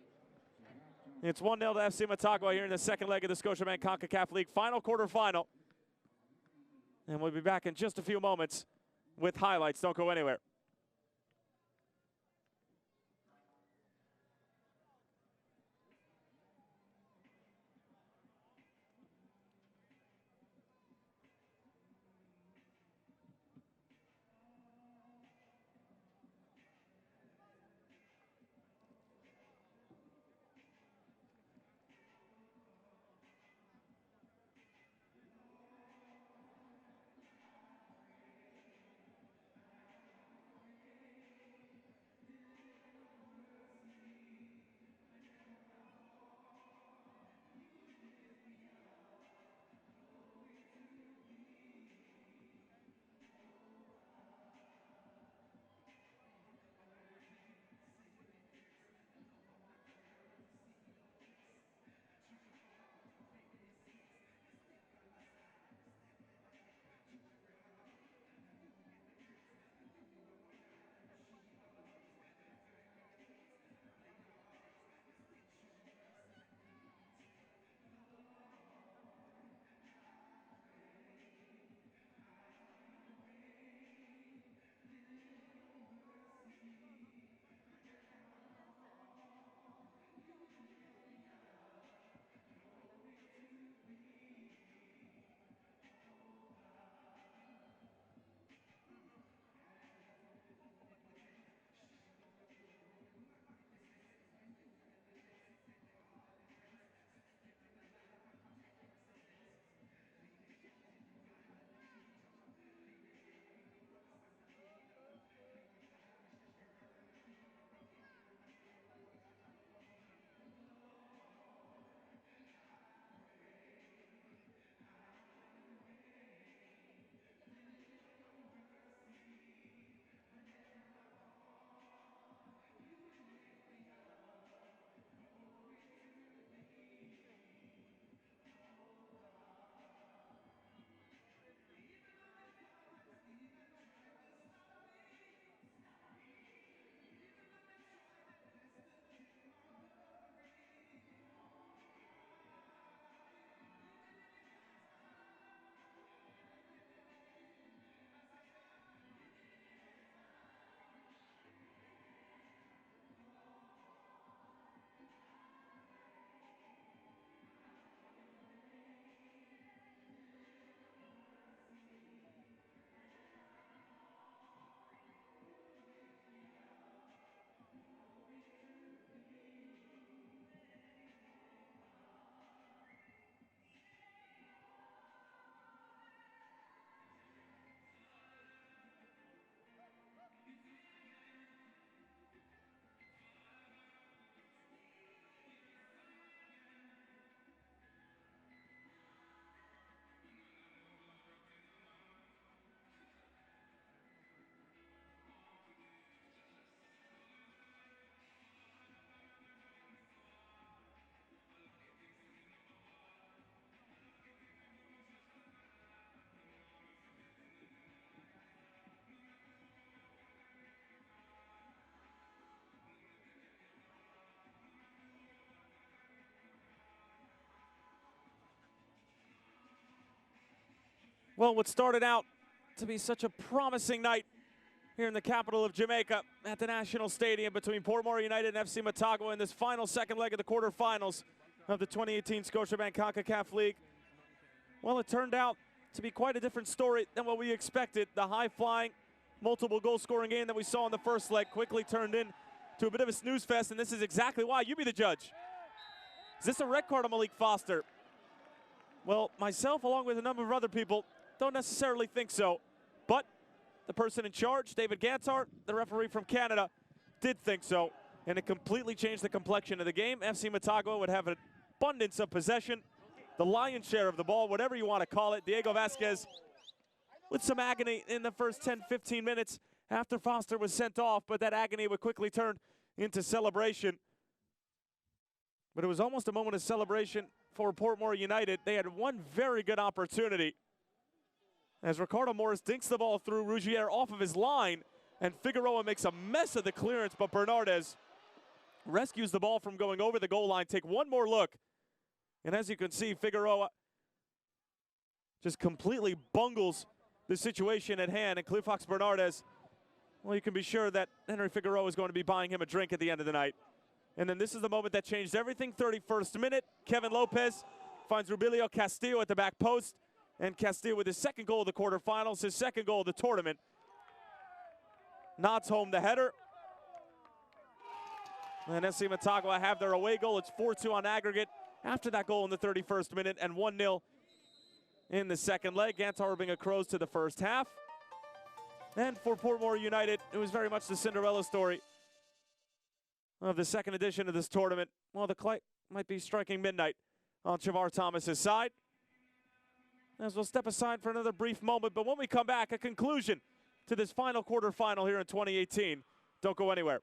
S1: It's 1-0 to FC Motagua here in the second leg of the Scotiabank Concacaf League final quarterfinal. And we'll be back in just a few moments with highlights. Don't go anywhere. Well, what started out to be such a promising night here in the capital of Jamaica at the National Stadium between Portmore United and FC Motagua in this final second leg of the quarterfinals of the 2018 Scotiabank Concacaf League. Well, it turned out to be quite a different story than what we expected. The high-flying, multiple goal-scoring game that we saw in the first leg quickly turned into a bit of a snooze fest, and this is exactly why. You be the judge. Is this a red card on Malik Foster? Well, myself, along with a number of other people, don't necessarily think so. But the person in charge, David Gantar, the referee from Canada, did think so. And it completely changed the complexion of the game. FC Motagua would have an abundance of possession, the lion's share of the ball, whatever you want to call it. Diego Vasquez with some agony in the first 10-15 minutes after Foster was sent off, but that agony would quickly turn into celebration. But it was almost a moment of celebration for Portmore United. They had one very good opportunity as Ricardo Morris dinks the ball through Rougier off of his line, and Figueroa makes a mess of the clearance, but Bernardes rescues the ball from going over the goal line. Take one more look, and as you can see, Figueroa just completely bungles the situation at hand, and Clifox Bernardes, well, you can be sure that Henry Figueroa is going to be buying him a drink at the end of the night. And then this is the moment that changed everything. 31st minute, Kevin Lopez finds Rubilio Castillo at the back post, and Castillo with his second goal of the quarterfinals, his second goal of the tournament, nods home the header. And FC Motagua have their away goal. It's 4-2 on aggregate after that goal in the 31st minute, and 1-0 in the second leg. Gantar will bring a close to the first half. And for Portmore United, it was very much the Cinderella story of the second edition of this tournament. Well, the clock might be striking midnight on Chavar Thomas's side, as we'll step aside for another brief moment. But when we come back, a conclusion to this final quarterfinal here in 2018. Don't go anywhere.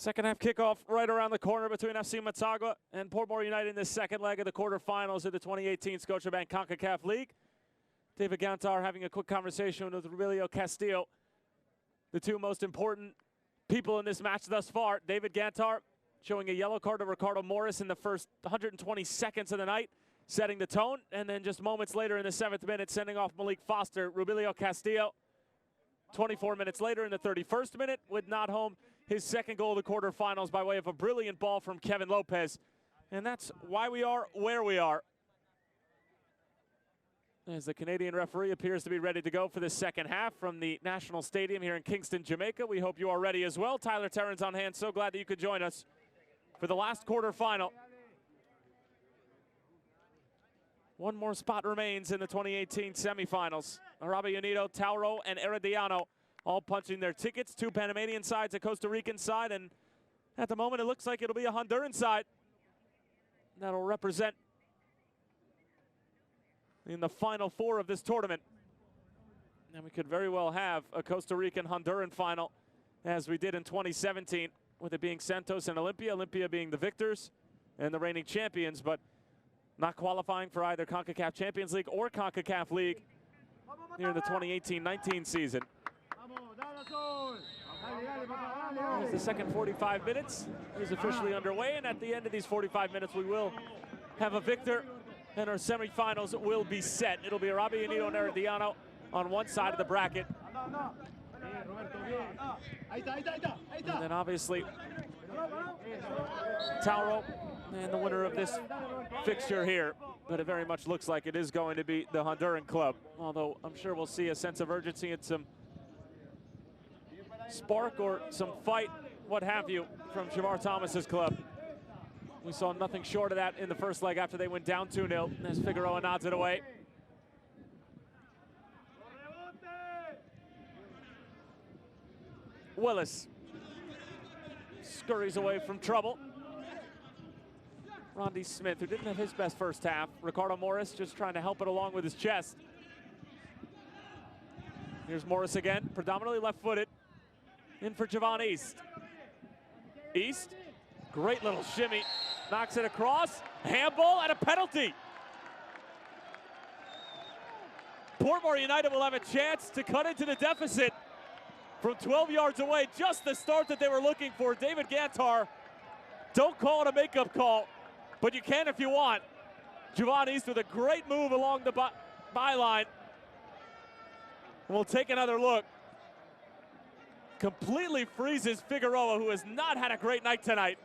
S1: Second half kickoff right around the corner between FC Motagua and Portmore United in the second leg of the quarterfinals of the 2018 Scotiabank Concacaf League. David Gantar having a quick conversation with Rubilio Castillo, the two most important people in this match thus far. David Gantar showing a yellow card to Ricardo Morris in the first 120 seconds of the night, setting the tone, and then just moments later in the 7th minute, sending off Malik Foster. Rubilio Castillo, 24 minutes later in the 31st minute, would not home his second goal of the quarterfinals by way of a brilliant ball from Kevin Lopez. And that's why we are where we are, as the Canadian referee appears to be ready to go for the second half from the National Stadium here in Kingston, Jamaica. We hope you are ready as well. Tyler Terran's on hand. So glad that you could join us for the last quarterfinal. One more spot remains in the 2018 semifinals. Arabe Unido, Tauro, and Herediano all punching their tickets. Two Panamanian sides, a Costa Rican side, and at the moment it looks like it'll be a Honduran side that'll represent in the final four of this tournament. And we could very well have a Costa Rican-Honduran final as we did in 2017, with it being Santos and Olympia being the victors and the reigning champions, but not qualifying for either CONCACAF Champions League or CONCACAF League near the 2018-19 season. As the second 45 minutes is officially underway, and at the end of these 45 minutes we will have a victor and our semifinals will be set. It'll be Arabe Unido and Herediano on one side of the bracket. And then obviously Tauro and the winner of this fixture here. but it very much looks like it is going to be the Honduran club. Although I'm sure we'll see a sense of urgency and some spark or some fight, what have you, from Javar Thomas's club. We saw nothing short of that in the first leg after they went down 2-0 as Figueroa nods it away. Willis scurries away from trouble. Rondy Smith, who didn't have his best first half. Ricardo Morris just trying to help it along with his chest. Here's Morris again, predominantly left-footed. In for Javon East. East, great little shimmy. Knocks it across, handball and a penalty. Portmore United will have a chance to cut into the deficit from 12 yards away. Just the start that they were looking for. David Gantar, don't call it a makeup call, but you can if you want. Javon East with a great move along the byline. We'll take another look. Completely freezes Figueroa, who has not had a great night tonight.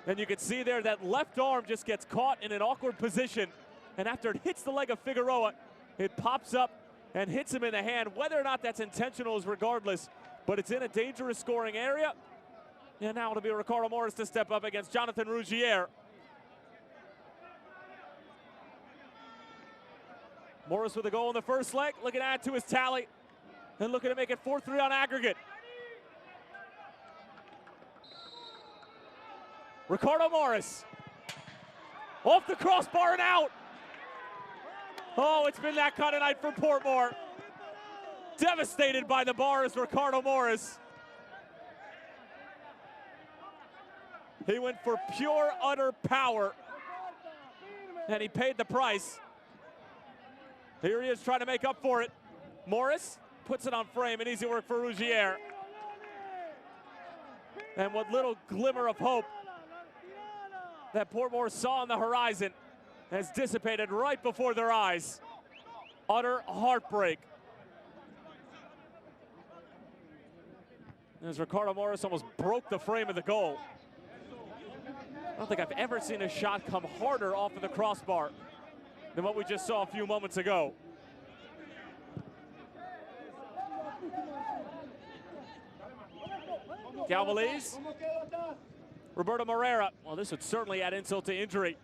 S1: And you can see there that left arm just gets caught in an awkward position. And after it hits the leg of Figueroa, it pops up and hits him in the hand. Whether or not that's intentional is regardless, but it's in a dangerous scoring area. And now it'll be Ricardo Morris to step up against Jonathan Rougier. Morris with a goal in the first leg, looking to add to his tally and looking to make it 4-3 on aggregate. Ricardo Morris, off the crossbar and out. Oh, it's been that kind of night for Portmore. Devastated by the bar is Ricardo Morris. He went for pure, utter power, and he paid the price. Here he is trying to make up for it. Morris puts it on frame, and easy work for Rougier. And what little glimmer of hope that Portmore saw on the horizon has dissipated right before their eyes. Utter heartbreak. As Ricardo Morris almost broke the frame of the goal. I don't think I've ever seen a shot come harder off of the crossbar than what we just saw a few moments ago. Galvaliz, Roberto Moreira. Well, this would certainly add insult to injury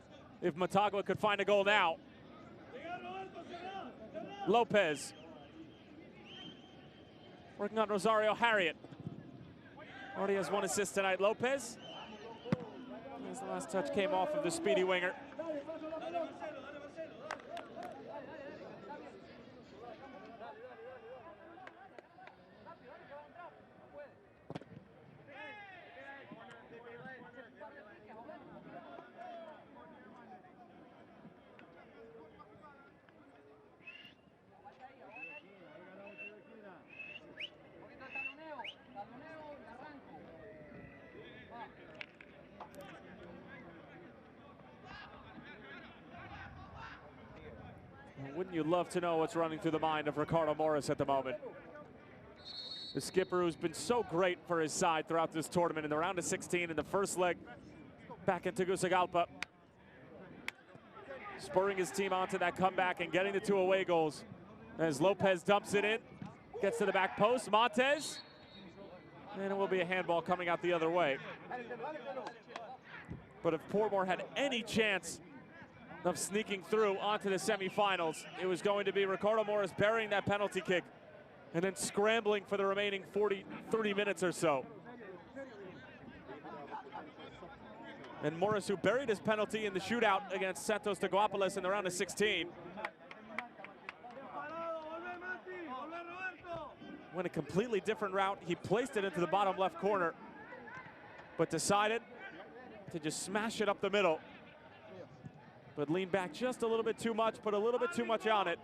S1: if Motagua could find a goal now. Lopez, working on Rosario Harriet. Already has one assist tonight, Lopez. As the last touch came off of the speedy winger. Wouldn't you love to know what's running through the mind of Ricardo Morris at the moment? The skipper who's been so great for his side throughout this tournament in the round of 16 in the first leg back in Tegucigalpa. Spurring his team onto that comeback and getting the 2 away goals. As Lopez dumps it in, gets to the back post, Montez. And it will be a handball coming out the other way. But if Portmore had any chance of sneaking through onto the semifinals, it was going to be Ricardo Morris burying that penalty kick and then scrambling for the remaining 30 minutes or so. And Morris, who buried his penalty in the shootout against Santos de Guapiles in the round of 16. Went a completely different route. He placed it into the bottom left corner, but decided to just smash it up the middle. But leaned back just a little bit too much, put a little bit too much on it.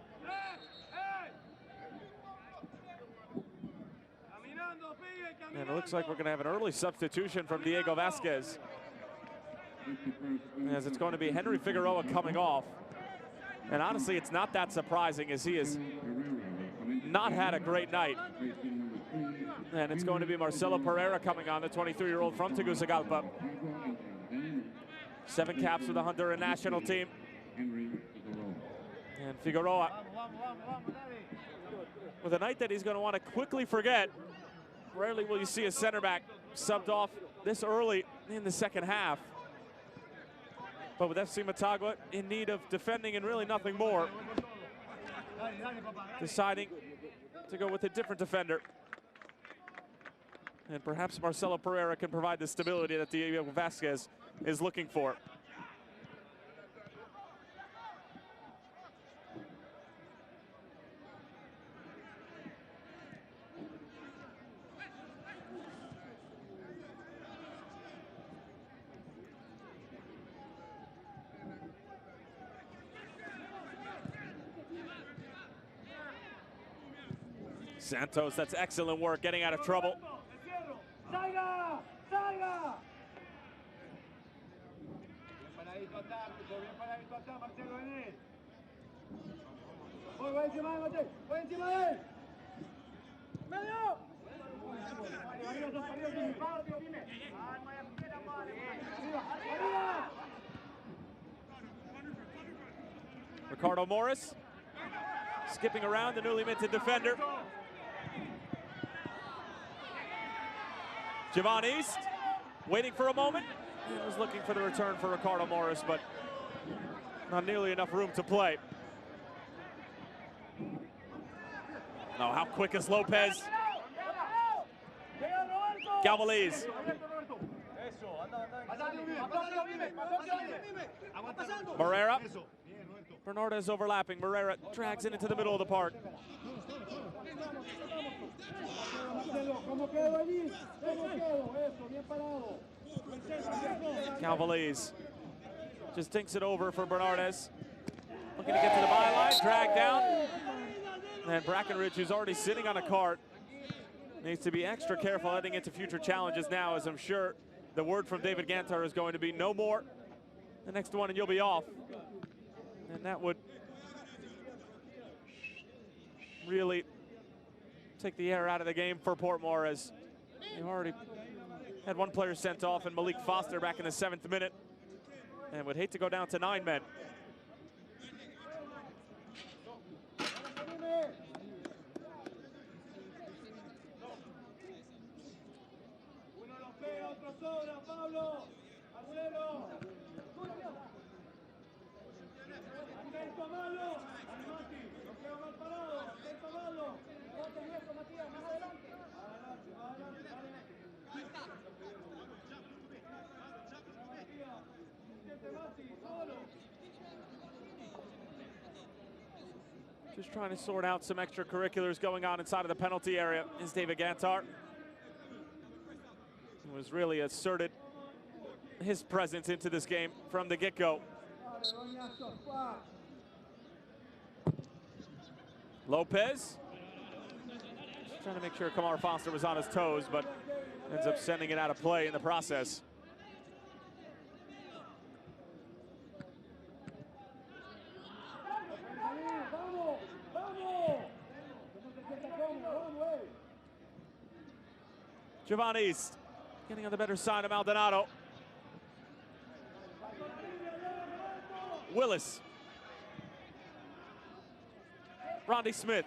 S1: And it looks like we're gonna have an early substitution from Diego Vasquez, as it's going to be Henry Figueroa coming off. And honestly, it's not that surprising, as he has not had a great night. And it's going to be Marcelo Pereira coming on, the 23-year-old from Tegucigalpa. 7 caps with the Honduran national team. And Figueroa, with a night that he's going to want to quickly forget. Rarely will you see a center back subbed off this early in the second half. But with FC Motagua in need of defending and really nothing more, deciding to go with a different defender. And perhaps Marcelo Pereira can provide the stability that Diego Vasquez is looking for. Santos, that's excellent work, getting out of trouble. Ricardo Morris skipping around the newly minted defender. Javon East waiting for a moment. He was looking for the return for Ricardo Morris, but not nearly enough room to play. Oh, how quick is Lopez? Galvaliz. Morera. Bernardes overlapping. Morera drags it into the middle of the park. Galvaliz just dinks it over for Bernardes. Looking to get to the byline, dragged down. And Brackenridge, who's already sitting on a cart, needs to be extra careful heading into future challenges now, as I'm sure the word from David Gantar is going to be no more. The next one and you'll be off. And that would really take the air out of the game for Portmore, as they've already had one player sent off, and Malik Foster back in the 7th minute, and would hate to go down to 9 men. Just trying to sort out some extracurriculars going on inside of the penalty area is David Gantar, who has really asserted his presence into this game from the get-go. Lopez, just trying to make sure Kamar Foster was on his toes, but ends up sending it out of play in the process. Javon East getting on the better side of Maldonado. Willis. Rondy Smith.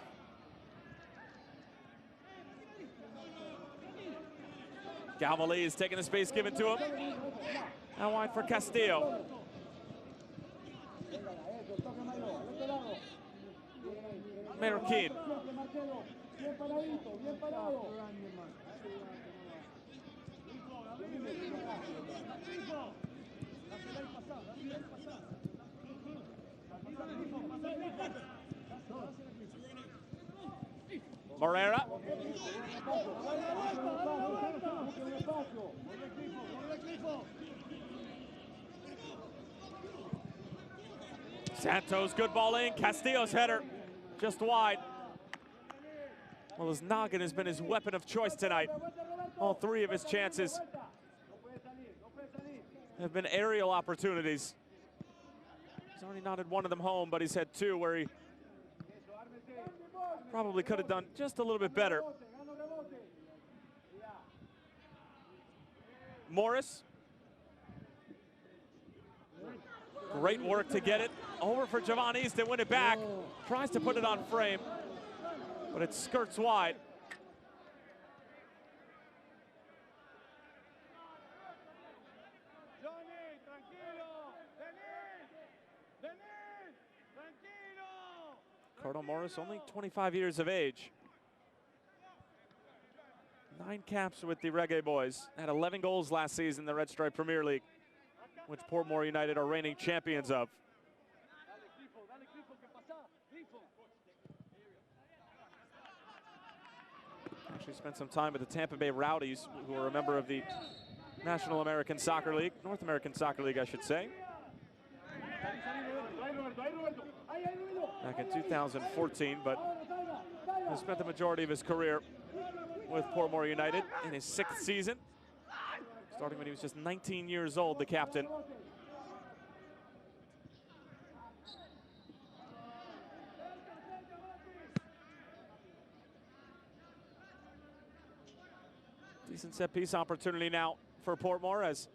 S1: Galvaliz taking the space given to him. Now wide for Castillo. Marroquin. Morera. Santos, good ball in. Castillo's header just wide. Well, his noggin has been his weapon of choice tonight. All 3 of his chances have been aerial opportunities. He's already knotted one of them home, but he's had 2 where he probably could have done just a little bit better. Morris. Great work to get it over for Giovanni East and win it back. Tries to put it on frame, but it skirts wide. Ricardo Morris, only 25 years of age. 9 caps with the Reggae Boys. Had 11 goals last season in the Red Stripe Premier League, which Portmore United are reigning champions of. Actually spent some time with the Tampa Bay Rowdies, who are a member of the National American Soccer League, North American Soccer League, I should say. Back in 2014, but has spent the majority of his career with Portmore United in his 6th season, starting when he was just 19 years old, the captain. Decent set piece opportunity now for Portmore, as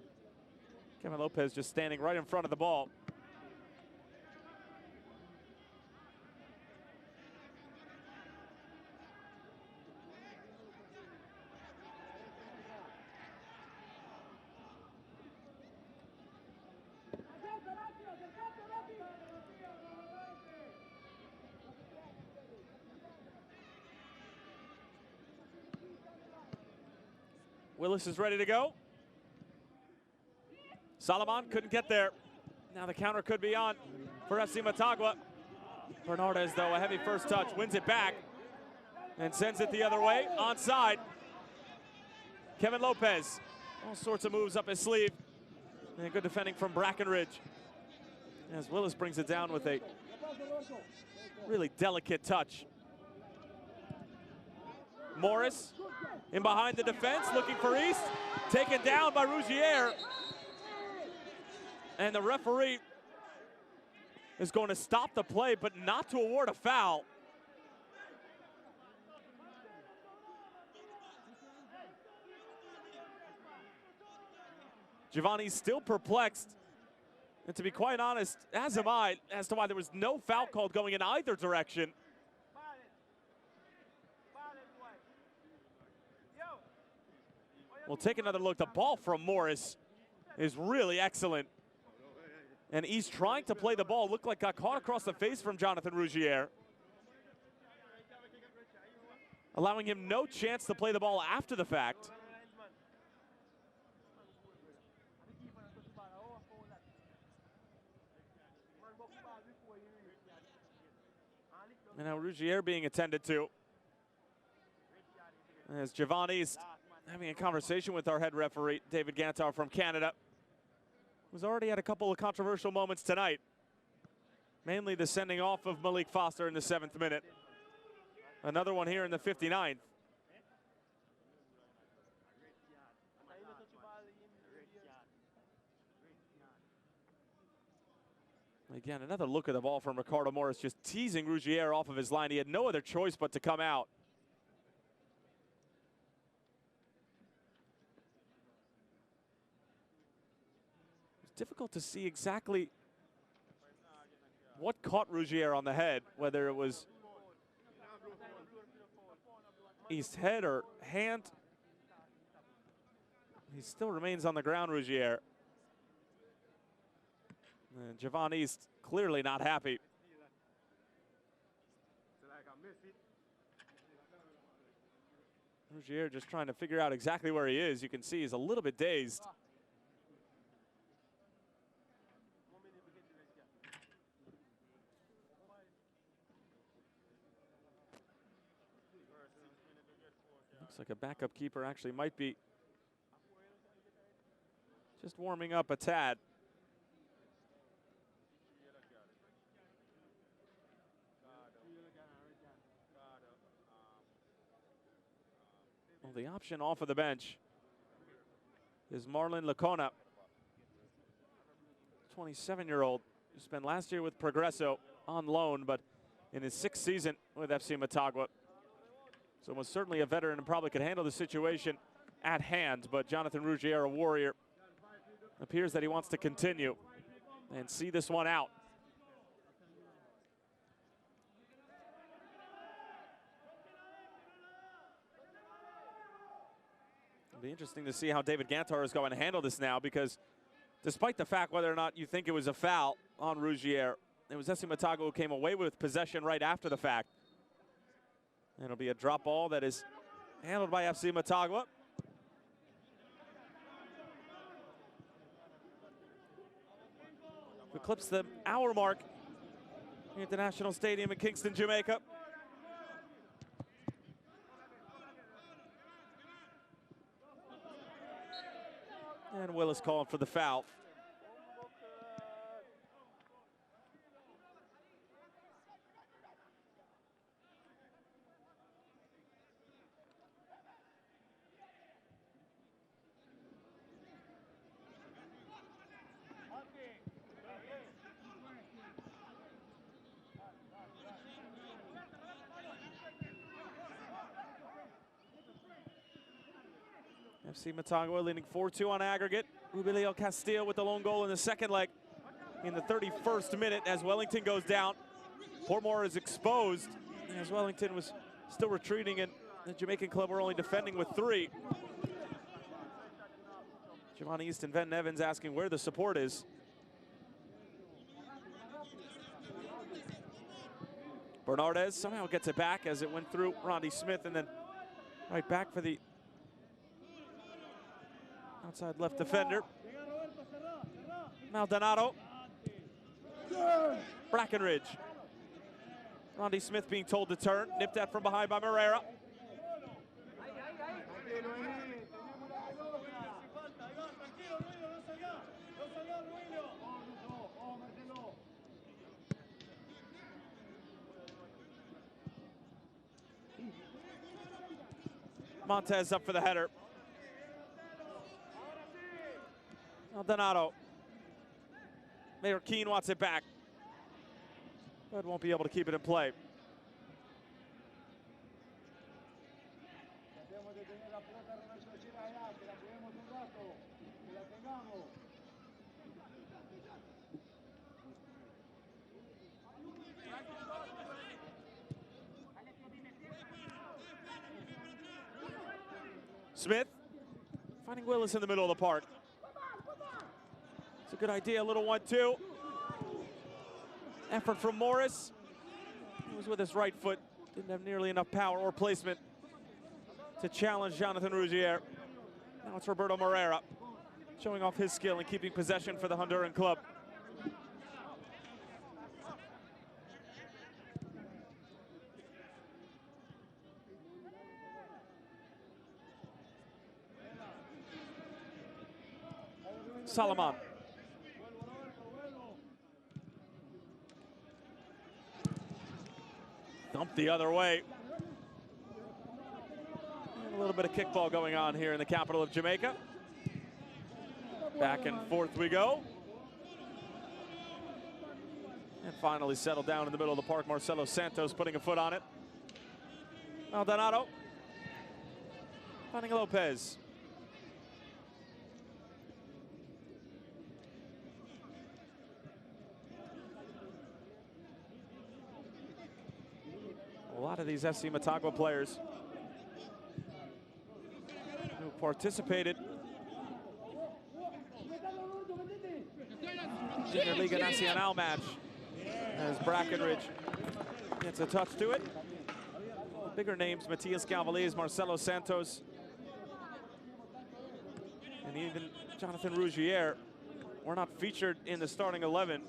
S1: Kevin Lopez just standing right in front of the ball. Willis is ready to go. Salomon couldn't get there. Now the counter could be on for FC Motagua. Bernardes, though, a heavy first touch, wins it back and sends it the other way, onside. Kevin Lopez, all sorts of moves up his sleeve. And good defending from Brackenridge, as Willis brings it down with a really delicate touch. Morris in behind the defense, looking for East, taken down by Rougier. And the referee is going to stop the play, but not to award a foul. Giovanni's still perplexed. And to be quite honest, as am I, as to why there was no foul called going in either direction. We'll take another look. The ball from Morris is really excellent. And East trying to play the ball, looked like got caught across the face from Jonathan Rougier, allowing him no chance to play the ball after the fact. And now Rougier being attended to, as Giovanni's having a conversation with our head referee, David Gantar from Canada, who's already had a couple of controversial moments tonight. Mainly the sending off of Malik Foster in the 7th minute. Another one here in the 59th. Again, another look at the ball from Ricardo Morris, just teasing Rougier off of his line. He had no other choice but to come out. Difficult to see exactly what caught Rougier on the head, whether it was East's head or hand. He still remains on the ground, Rougier. And Javon East clearly not happy. Rougier just trying to figure out exactly where he is. You can see he's a little bit dazed. Looks like a backup keeper actually might be just warming up a tad. Well, the option off of the bench is Marlon Lacona, 27-year-old, who spent last year with Progresso on loan, but in his 6th season with FC Motagua. So was certainly a veteran and probably could handle the situation at hand, but Jonathan Rougier, a warrior, appears that he wants to continue. and see this one out. It'll be interesting to see how David Gantar is going to handle this now, because despite the fact whether or not you think it was a foul on Rougier, it was FC Motagua who came away with possession right after the fact. It'll be a drop ball that is handled by FC Motagua. We clips the hour mark here at the National Stadium in Kingston, Jamaica. And Willis calling for the foul. FC Motagua leading 4-2 on aggregate. Rubilio Castillo with the lone goal in the second leg in the 31st minute as Wellington goes down. Portmore is exposed as Wellington was still retreating, and the Jamaican club were only defending with 3. Giovanni East and Venton Evans asking where the support is. Bernardez somehow gets it back as it went through Rondy Smith, and then right back for the outside left defender. Maldonado. Brackenridge. Rondy Smith being told to turn. Nipped at from behind by Moreira. Montez up for the header. Maldonado. Mayor Keane wants it back, but won't be able to keep it in play. Smith finding Willis in the middle of the park. It's a good idea, a little 1-2. Effort from Morris. He was with his right foot. Didn't have nearly enough power or placement to challenge Jonathan Rougier. Now it's Roberto Moreira showing off his skill and keeping possession for the Honduran club. Salaman. Dumped the other way. And a little bit of kickball going on here in the capital of Jamaica. Back and forth we go. And finally settled down in the middle of the park. Marcelo Santos putting a foot on it. Maldonado. Finding Lopez. A lot of these FC Motagua players who participated in the Liga Nacional match, as Brackenridge gets a touch to it. The bigger names, Matias Galvez, Marcelo Santos, and even Jonathan Rougier were not featured in the starting 11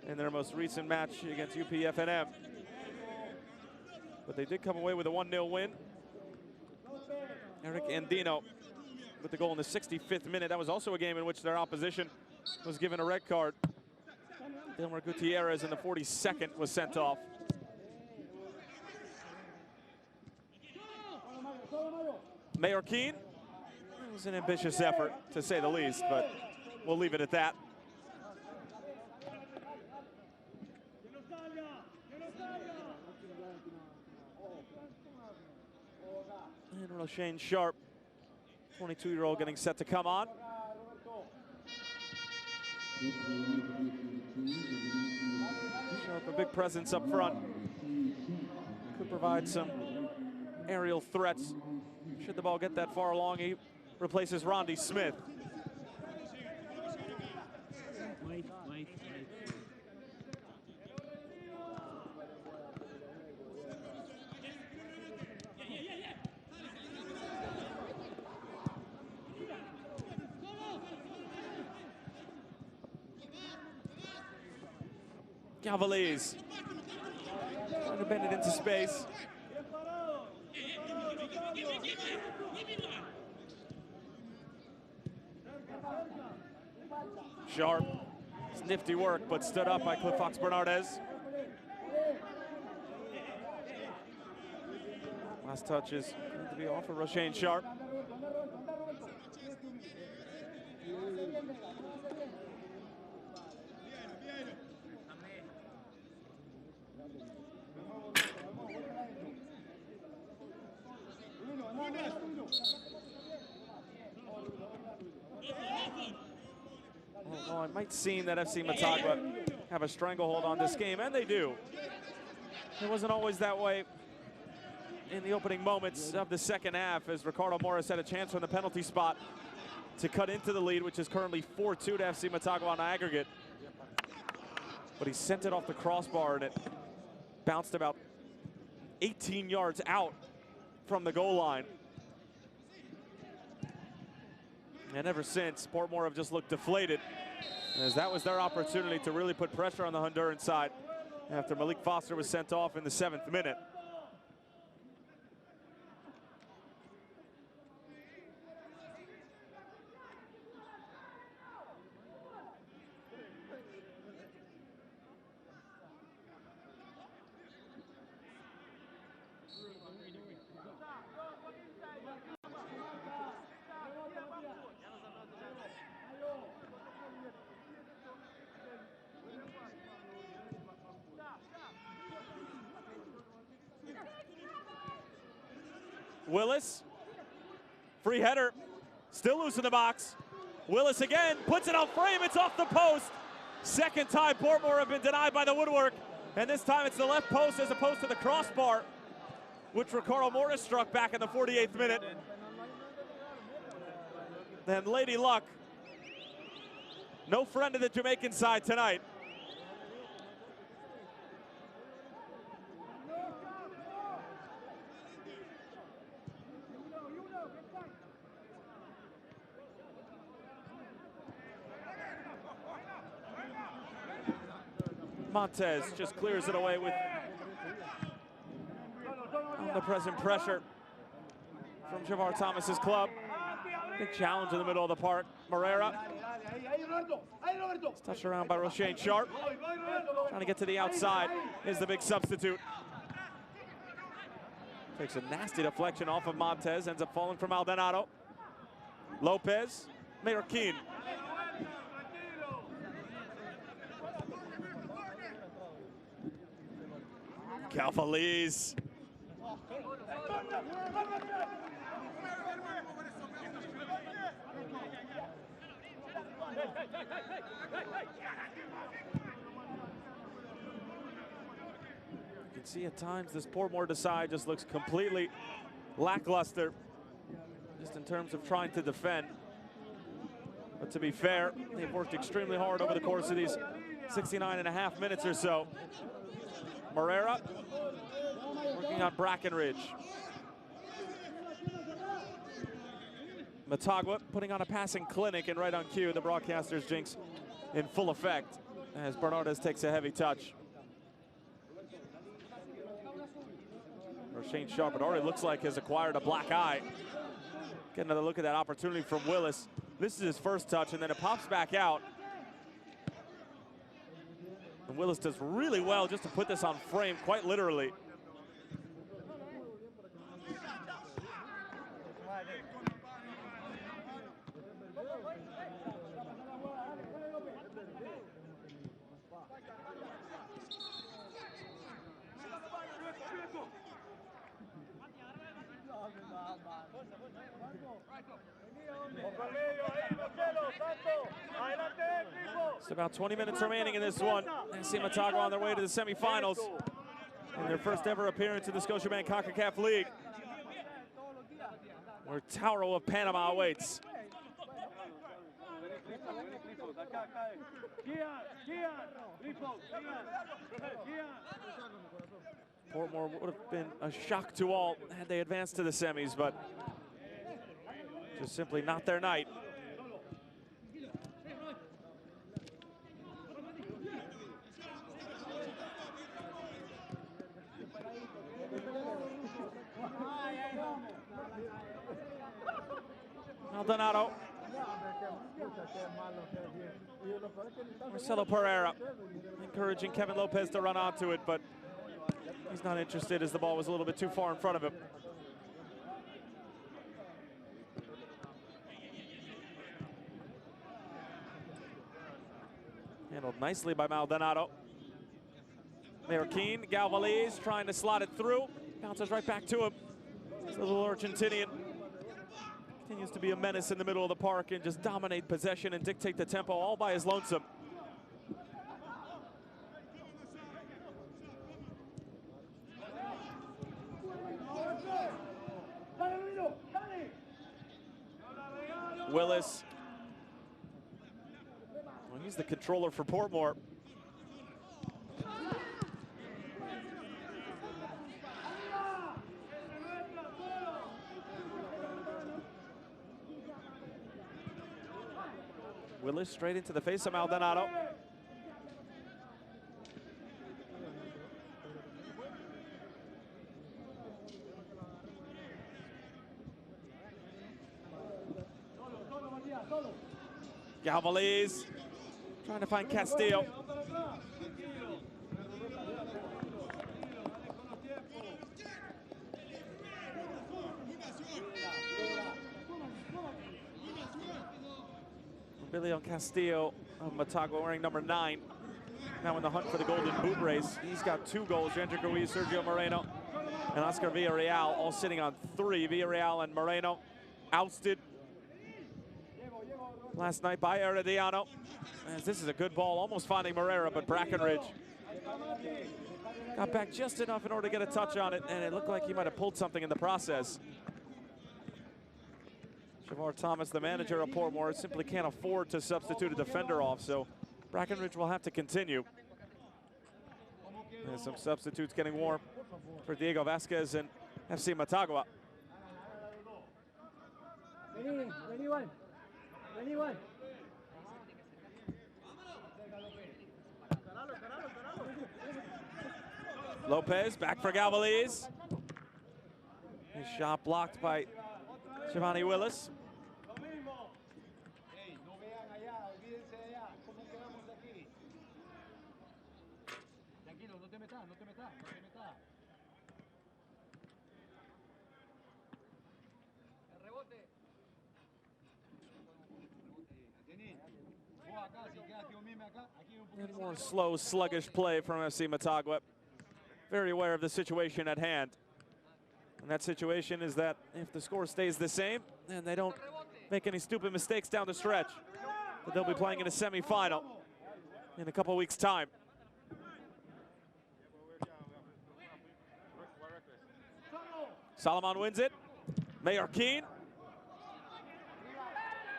S1: in their most recent match against UPFNM. But they did come away with a 1-0 win. Eric Andino with the goal in the 65th minute. That was also a game in which their opposition was given a red card. Dilmer Gutierrez in the 42nd was sent off. Mayor Keane. It was an ambitious effort, to say the least, but we'll leave it at that. And Roshane Sharp, 22-year-old, getting set to come on. big presence up front. Could provide some aerial threats. Should the ball get that far along, he replaces Rondi Smith.
S3: Wait.
S1: Galvaliz trying to bend it into space. Sharp. It's nifty work, but stood up by Cliff Fox Bernardez. Last touch is going to be off of Roshane Sharp. Well, it might seem that FC Motagua have a stranglehold on this game, and they do. It wasn't always that way in the opening moments of the second half, as Ricardo Morris had a chance from the penalty spot to cut into the lead, which is currently 4-2 to FC Motagua on aggregate. But he sent it off the crossbar, and it bounced about 18 yards out from the goal line. And ever since, Portmore have just looked deflated, as that was their opportunity to really put pressure on the Honduran side after Malik Foster was sent off in the 7th minute. Willis, free header, still loose in the box. Willis again, puts it on frame, it's off the post. Second time Portmore have been denied by the woodwork, and this time it's the left post as opposed to the crossbar, which Ricardo Morris struck back in the 48th minute. Then Lady Luck, no friend of the Jamaican side tonight. Montez just clears it away with omnipresent pressure from Javar Thomas's club. Big challenge in the middle of the park. Moreira. It's touched around by Roshane Sharp. Trying to get to the outside is the big substitute. Takes a nasty deflection off of Montez, ends up falling from Maldonado. Lopez, Marroquin. Galvaliz. You can see at times this Portmore side just looks completely lackluster, just in terms of trying to defend. But to be fair, they've worked extremely hard over the course of these 69.5 minutes or so. Moreira working on Brackenridge. Motagua putting on a passing clinic, and right on cue, the broadcaster's jinx in full effect as Bernardez takes a heavy touch. Roshane Sharp, it already looks like has acquired a black eye. Get another look at that opportunity from Willis. This is his first touch, and then it pops back out. And Willis does really well just to put this on frame, quite literally. Just about 20 minutes remaining in this one. FC Motagua on their way to the semifinals in their first ever appearance in the Scotiabank Concacaf League, where Tauro of Panama awaits. Portmore would have been a shock to all had they advanced to the semis, but just simply not their night. Maldonado. Marcelo Pereira encouraging Kevin Lopez to run onto it, but he's not interested as the ball was a little bit too far in front of him. Handled nicely by Maldonado. Marroquin, Galvaliz trying to slot it through. Bounces right back to him. This little Argentinian continues to be a menace in the middle of the park and just dominate possession and dictate the tempo all by his lonesome. Willis. Well, he's the controller for Portmore. Willis straight into the face of Maldonado. Galvaliz trying to find Castillo. Billy Castillo of Motagua wearing number 9. Now in the hunt for the golden boot race. He's got 2 goals. Jandrick Ruiz, Sergio Moreno, and Oscar Villarreal all sitting on 3. Villarreal and Moreno ousted last night by Herediano. As this is a good ball, almost finding Morera, but Brackenridge got back just enough in order to get a touch on it, and it looked like he might have pulled something in the process. Shavar Thomas, the manager of Portmore, simply can't afford to substitute a defender off, so Brackenridge will have to continue. There's some substitutes getting warm for Diego Vasquez and FC Motagua. Lopez back for Galvaliz. His shot blocked by Giovanni Willis. And more slow, sluggish play from FC Motagua. Very aware of the situation at hand. And that situation is that if the score stays the same and they don't make any stupid mistakes down the stretch, that they'll be playing in a semifinal in a couple weeks' time. Salomon wins it. Marroquin.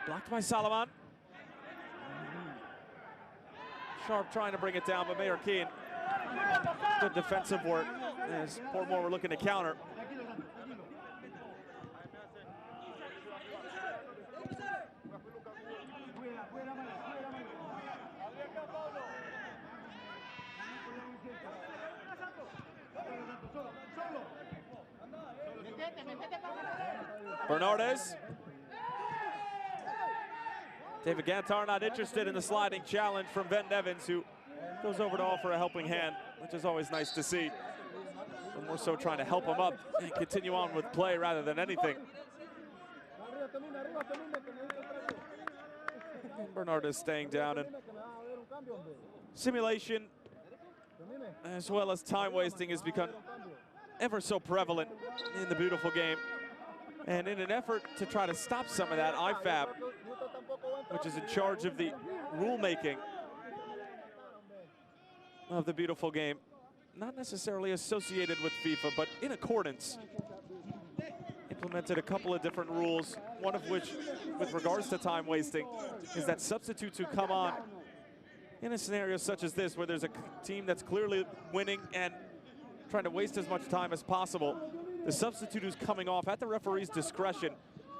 S1: Blocked by Salomon. Sharp trying to bring it down, but Marroquin. Good defensive work as Portmore were looking to counter. Bernardes. David Gantar not interested in the sliding challenge from Ben Evans, who goes over to offer a helping hand, which is always nice to see. But more so trying to help him up and continue on with play rather than anything. And Bernardes staying down, and simulation as well as time wasting has become ever so prevalent in the beautiful game. And in an effort to try to stop some of that, IFAB, which is in charge of the rulemaking, of the beautiful game. Not necessarily associated with FIFA, but in accordance. Implemented a couple of different rules, one of which, with regards to time wasting, is that substitutes who come on in a scenario such as this, where there's a team that's clearly winning and trying to waste as much time as possible, the substitute who's coming off at the referee's discretion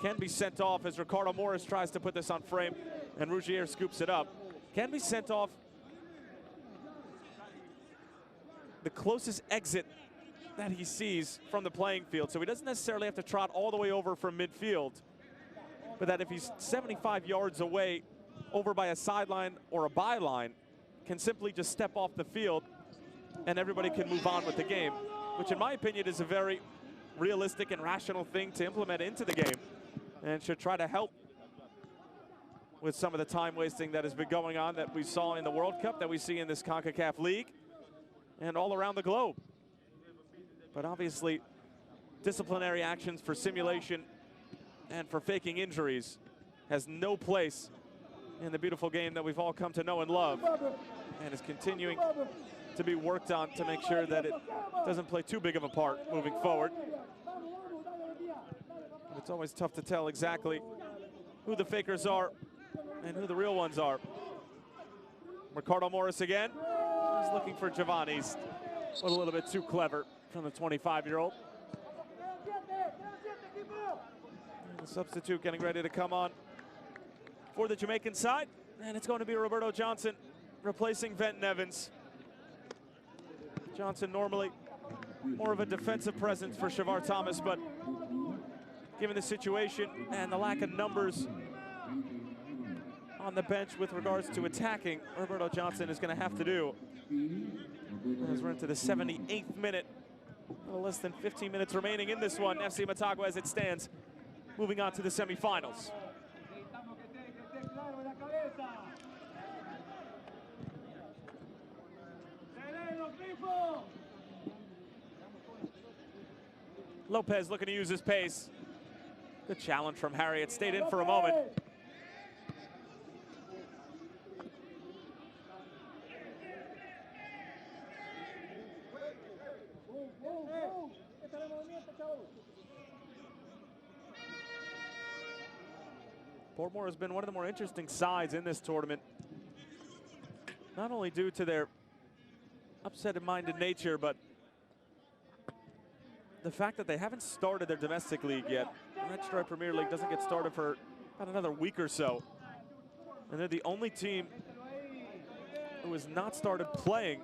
S1: can be sent off, as Ricardo Morris tries to put this on frame and Rougier scoops it up. Can be sent off the closest exit that he sees from the playing field. So he doesn't necessarily have to trot all the way over from midfield, but that if he's 75 yards away over by a sideline or a byline, can simply just step off the field and everybody can move on with the game, which in my opinion is a very realistic and rational thing to implement into the game and should try to help with some of the time wasting that has been going on, that we saw in the World Cup, that we see in this Concacaf League and all around the globe. But obviously, disciplinary actions for simulation and for faking injuries has no place in the beautiful game that we've all come to know and love, and is continuing to be worked on to make sure that it doesn't play too big of a part moving forward. But it's always tough to tell exactly who the fakers are and who the real ones are. Ricardo Morris again. He's looking for Giovanni's. A little bit too clever from the 25-year-old. The substitute getting ready to come on for the Jamaican side, and it's going to be Roberto Johnson replacing Venton Evans. Johnson normally more of a defensive presence for Shavar Thomas, but given the situation and the lack of numbers on the bench with regards to attacking, Roberto Johnson is going to have to do. As we're into the 78th minute, a little less than 15 minutes remaining in this one. FC Motagua, as it stands, moving on to the semifinals. Lopez looking to use his pace. Good challenge from Harriet. Stayed in for a moment. Portmore has been one of the more interesting sides in this tournament, not only due to their upset-minded nature, but the fact that they haven't started their domestic league yet. The Registrar Premier League doesn't get started for about another week or so. And they're the only team who has not started playing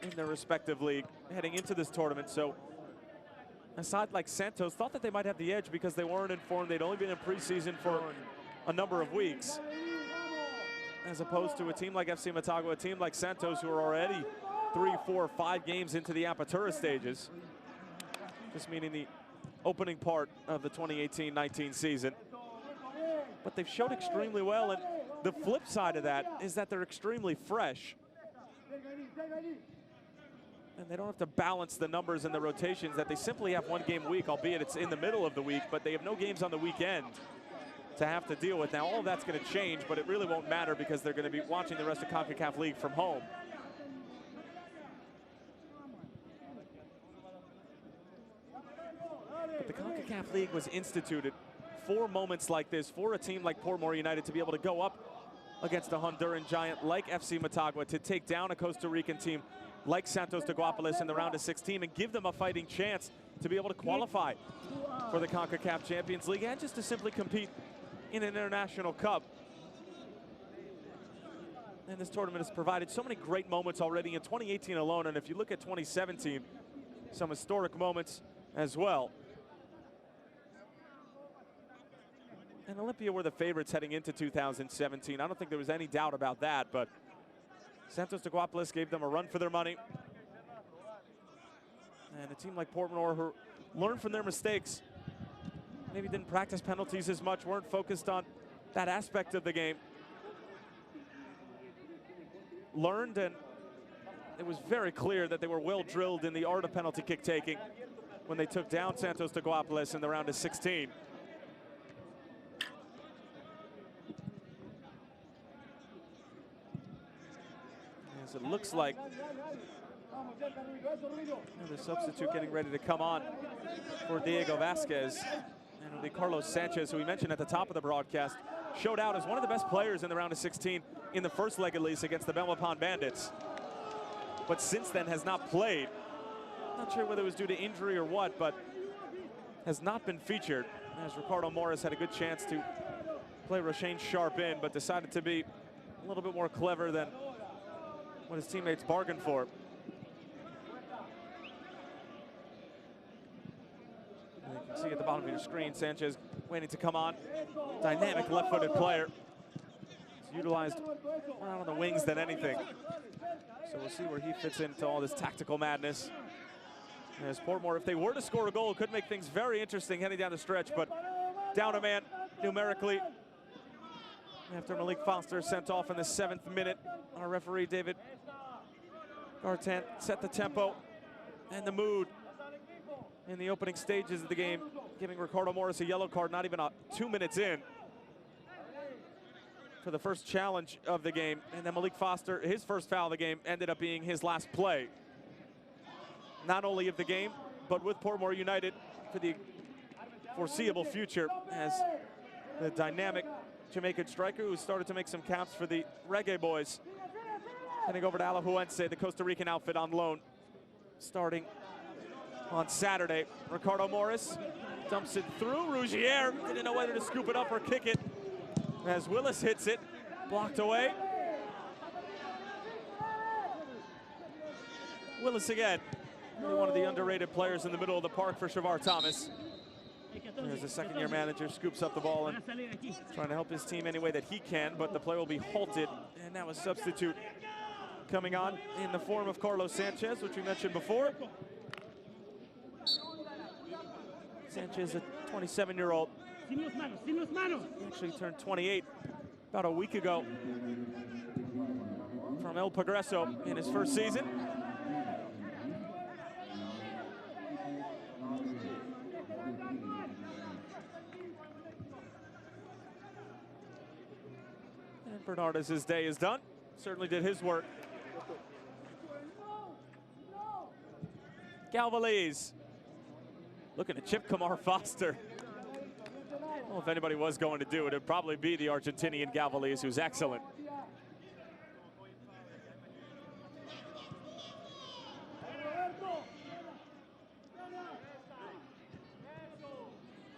S1: in their respective league heading into this tournament. So a side like Santos thought that they might have the edge because they weren't informed. They'd only been in preseason for a number of weeks, as opposed to a team like FC Motagua, a team like Santos, who are already 3, 4, 5 games into the Apertura stages, just meaning the opening part of the 2018-19 season. But they've showed extremely well, and the flip side of that is that they're extremely fresh. And they don't have to balance the numbers and the rotations, that they simply have one game a week, albeit it's in the middle of the week, but they have no games on the weekend to have to deal with. Now, all of that's going to change, but it really won't matter because they're going to be watching the rest of Concacaf League from home. But the Concacaf League was instituted for moments like this, for a team like Portmore United to be able to go up against a Honduran giant like FC Motagua, to take down a Costa Rican team like Santos de Guapiles in the round of 16 and give them a fighting chance to be able to qualify for the CONCACAF Champions League and just to simply compete in an international cup. And this tournament has provided so many great moments already in 2018 alone, and if you look at 2017, some historic moments as well. And Olympia were the favorites heading into 2017. I don't think there was any doubt about that, but Santos de Guapiles gave them a run for their money. And a team like Portmore, who learned from their mistakes, maybe didn't practice penalties as much, weren't focused on that aspect of the game, learned, and it was very clear that they were well drilled in the art of penalty kick taking when they took down Santos de Guapiles in the round of 16. As it looks like. And the substitute getting ready to come on for Diego Vasquez. And it'll be Carlos Sanchez, who we mentioned at the top of the broadcast, showed out as one of the best players in the round of 16 in the first leg at least against the Belmopon Bandits. But since then has not played. Not sure whether it was due to injury or what, but has not been featured, as Ricardo Morris had a good chance to play Roshane Sharp in, but decided to be a little bit more clever than what his teammates bargained for. And you can see at the bottom of your screen, Sanchez waiting to come on. Dynamic left-footed player. He's utilized more out on the wings than anything. So we'll see where he fits into all this tactical madness. As Portmore, if they were to score a goal, could make things very interesting heading down the stretch, but down a man numerically after Malik Foster sent off in the 7th minute. Our referee, David Gartant, set the tempo and the mood in the opening stages of the game, giving Ricardo Morris a yellow card not even 2 minutes in for the first challenge of the game. And then Malik Foster, his first foul of the game, ended up being his last play. Not only of the game, but with Portmore United for the foreseeable future, as the dynamic Jamaican striker who started to make some caps for the Reggae Boys. Heading over to Alajuelense, the Costa Rican outfit on loan, starting on Saturday. Ricardo Morris dumps it through. Rougier didn't know whether to scoop it up or kick it, as Willis hits it, blocked away. Willis again. Really one of the underrated players in the middle of the park for Shavar Thomas. There's the second-year manager, scoops up the ball and trying to help his team any way that he can, but the play will be halted. And now a substitute coming on in the form of Carlos Sanchez, which we mentioned before. Sanchez, a 27-year-old. He actually turned 28 about a week ago from El Progreso in his first season. Bernardes's day is done. Certainly did his work. Galvaliz looking to chip Kamar Foster. Well, if anybody was going to do it, it'd probably be the Argentinian Galvaliz, who's excellent.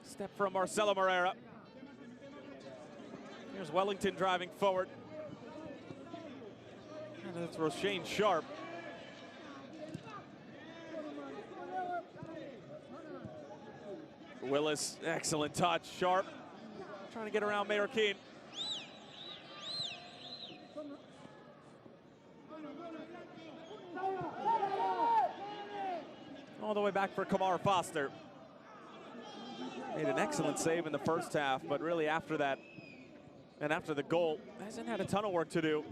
S1: Step from Marcelo Moreira. Here's Wellington driving forward. And that's Roshane Sharp. Willis, excellent touch. Sharp trying to get around Mayor Keane. All the way back for Kamar Foster. Made an excellent save in the first half, but really after that, and after the goal, hasn't had a ton of work to do.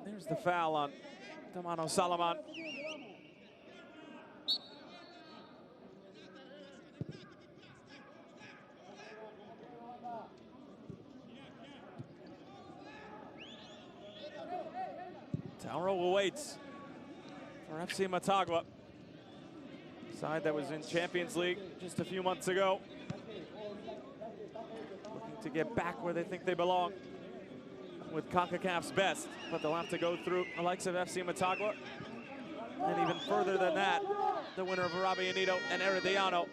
S1: There's the foul on Damano Salaman. Tauro will wait for FC Motagua. Side that was in Champions League just a few months ago. Looking to get back where they think they belong with Concacaf's best, but they'll have to go through the likes of FC Motagua, and even further than that, the winner of Arabi Unido and Herediano.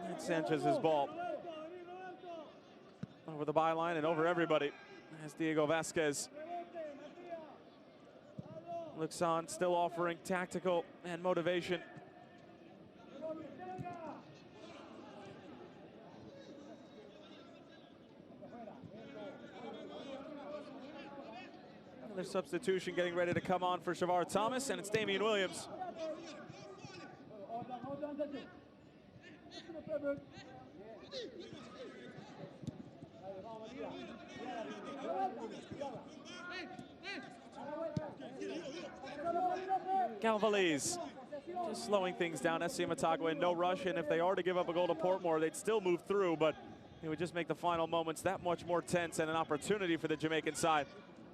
S1: And Sanchez's ball over the byline and over everybody as Diego Vasquez looks on, still offering tactical and motivation. Another substitution getting ready to come on for Shavar Thomas, and it's Damian Williams. Galvaliz just slowing things down. SC Motagua in no rush, and if they are to give up a goal to Portmore, they'd still move through, but it would just make the final moments that much more tense and an opportunity for the Jamaican side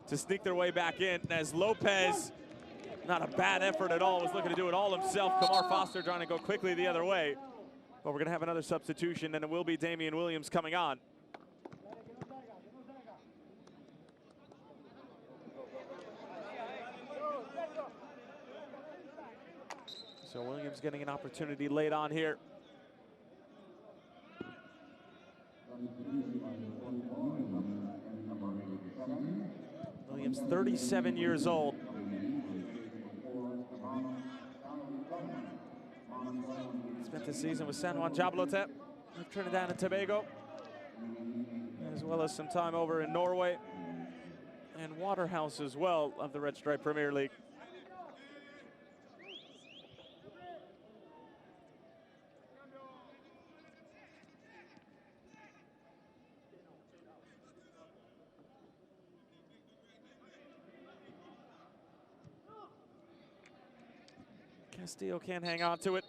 S1: to sneak their way back in, as Lopez, not a bad effort at all, was looking to do it all himself. Kamar Foster trying to go quickly the other way, but we're going to have another substitution, and it will be Damian Williams coming on. So Williams getting an opportunity late on here. Williams, 37 years old. Spent the season with San Juan Jablote of Trinidad and Tobago, as well as some time over in Norway and Waterhouse as well of the Red Stripe Premier League. Castillo can't hang on to it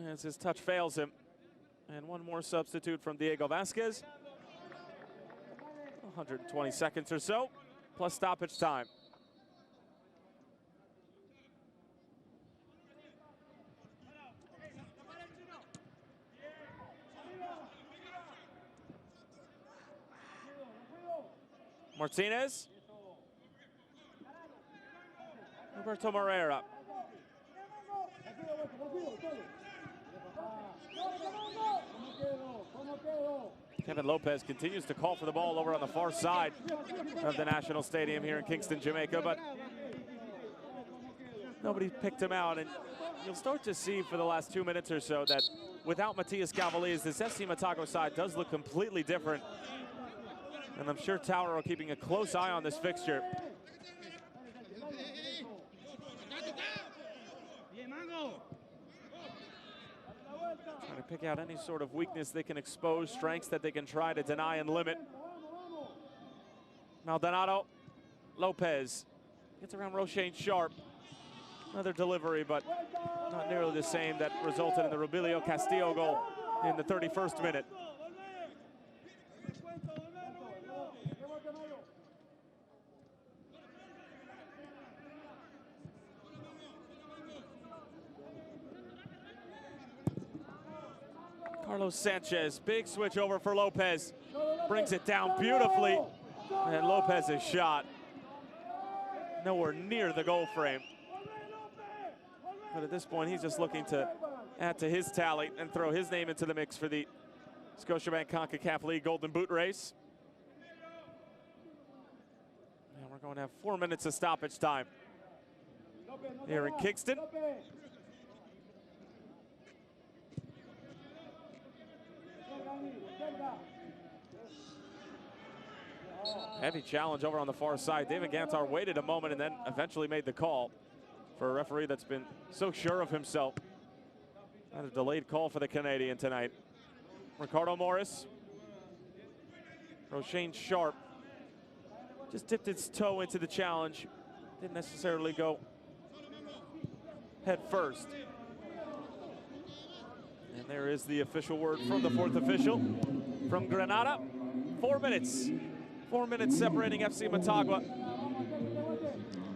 S1: as his touch fails him. And one more substitute from Diego Vasquez. 120 seconds or so, plus stoppage time. Martinez. Roberto Moreira. Kevin Lopez continues to call for the ball over on the far side of the National Stadium here in Kingston, Jamaica, but nobody picked him out, and you'll start to see for the last 2 minutes or so that without Matias Galvaliz, this SC Motagua side does look completely different, and I'm sure Tower are keeping a close eye on this fixture. Trying to pick out any sort of weakness they can expose, strengths that they can try to deny and limit. Maldonado, Lopez gets around Roshane Sharp. Another delivery, but not nearly the same that resulted in the Rubilio Castillo goal in the 31st minute. Carlos Sanchez, big switch over for Lopez. Brings it down beautifully. And Lopez's shot nowhere near the goal frame. But at this point, he's just looking to add to his tally and throw his name into the mix for the Scotiabank Concacaf League Golden Boot race. And we're going to have 4 minutes of stoppage time here in Kingston. Heavy challenge over on the far side. David Gantar waited a moment and then eventually made the call for a referee that's been so sure of himself. And a delayed call for the Canadian tonight. Ricardo Morris. Roshane Sharp just dipped its toe into the challenge. Didn't necessarily go head first. And there is the official word from the fourth official from Granada. 4 minutes. 4 minutes separating FC Motagua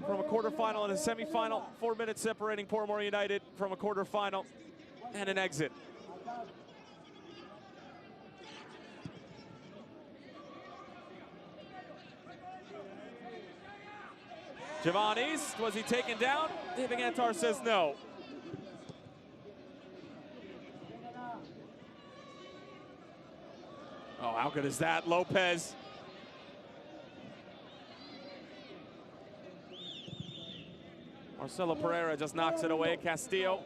S1: from a quarterfinal and a semifinal. 4 minutes separating Portmore United from a quarterfinal and an exit. Javon East, was he taken down? David Gantar says no. Oh, how good is that? Lopez. Marcelo Pereira just knocks it away. Castillo,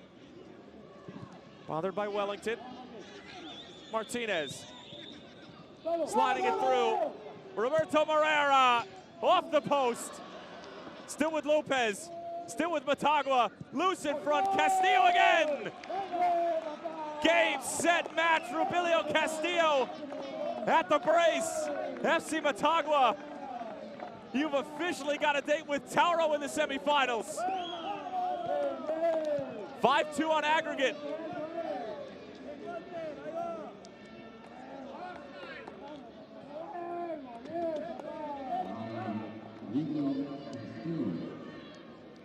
S1: bothered by Wellington. Martinez, sliding it through. Roberto Moreira, off the post. Still with Lopez. Still with Motagua. Loose in front. Castillo again. Game, set, match. Rubilio Castillo at the brace. FC Motagua, you've officially got a date with Tauro in the semifinals. 5-2 on aggregate.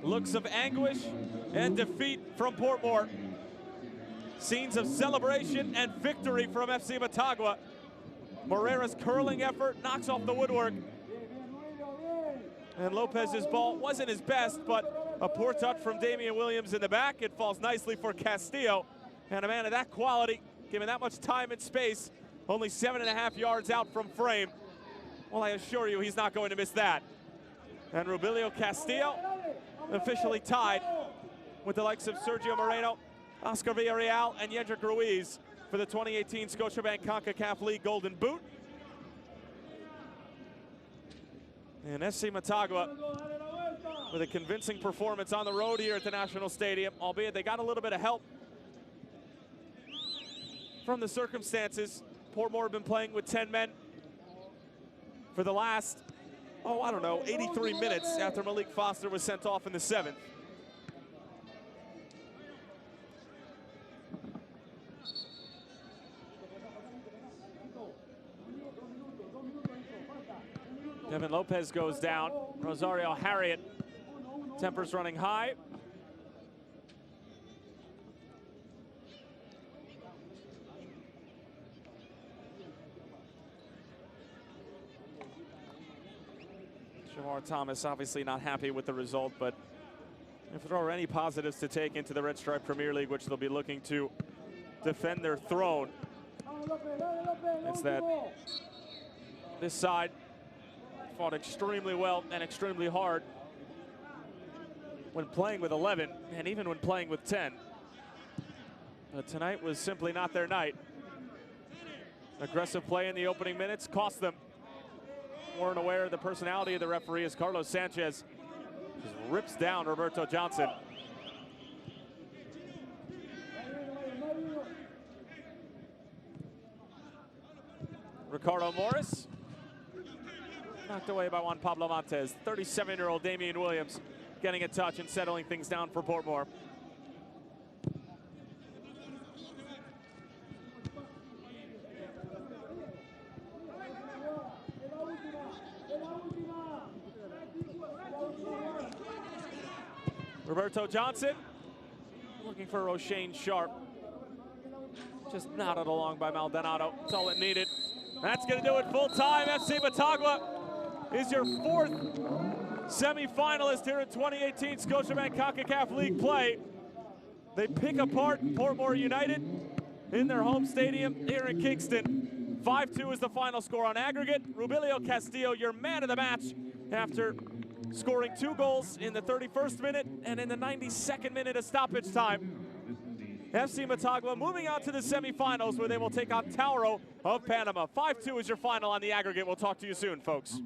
S1: Looks of anguish and defeat from Portmore. Scenes of celebration and victory from FC Motagua. Moreira's curling effort knocks off the woodwork. And Lopez's ball wasn't his best, but a poor touch from Damian Williams in the back. It falls nicely for Castillo. And a man of that quality, given that much time and space, only 7.5 yards out from frame. Well, I assure you, he's not going to miss that. And Rubilio Castillo officially tied with the likes of Sergio Moreno, Oscar Villarreal, and Yendrick Ruiz for the 2018 Scotiabank Concacaf League Golden Boot. And FC Motagua with a convincing performance on the road here at the National Stadium, albeit they got a little bit of help from the circumstances. Portmore have been playing with 10 men for the last, 83 minutes after Malik Foster was sent off in the 7th. Kevin Lopez goes down. Rosario Harriet, tempers running high. Shamar Thomas obviously not happy with the result, but if there are any positives to take into the Red Stripe Premier League, which they'll be looking to defend their throne, it's that this side fought extremely well and extremely hard when playing with 11 and even when playing with 10. But tonight was simply not their night. Aggressive play in the opening minutes cost them. Weren't aware of the personality of the referee as Carlos Sanchez just rips down Roberto Johnson. Ricardo Morris knocked away by Juan Pablo Montes. 37-year-old Damian Williams getting a touch and settling things down for Portmore. Roberto Johnson looking for O'Shane Sharp. Just nodded along by Maldonado. That's all it needed. That's going to do it full time. FC Motagua is your 4th semi-finalist here in 2018 Scotiabank Concacaf League play. They pick apart Portmore United in their home stadium here in Kingston. 5-2 is the final score on aggregate. Rubilio Castillo, your man of the match, after scoring 2 goals in the 31st minute and in the 92nd minute of stoppage time. FC Motagua moving out to the semifinals where they will take on Tauro of Panama. 5-2 is your final on the aggregate. We'll talk to you soon, folks.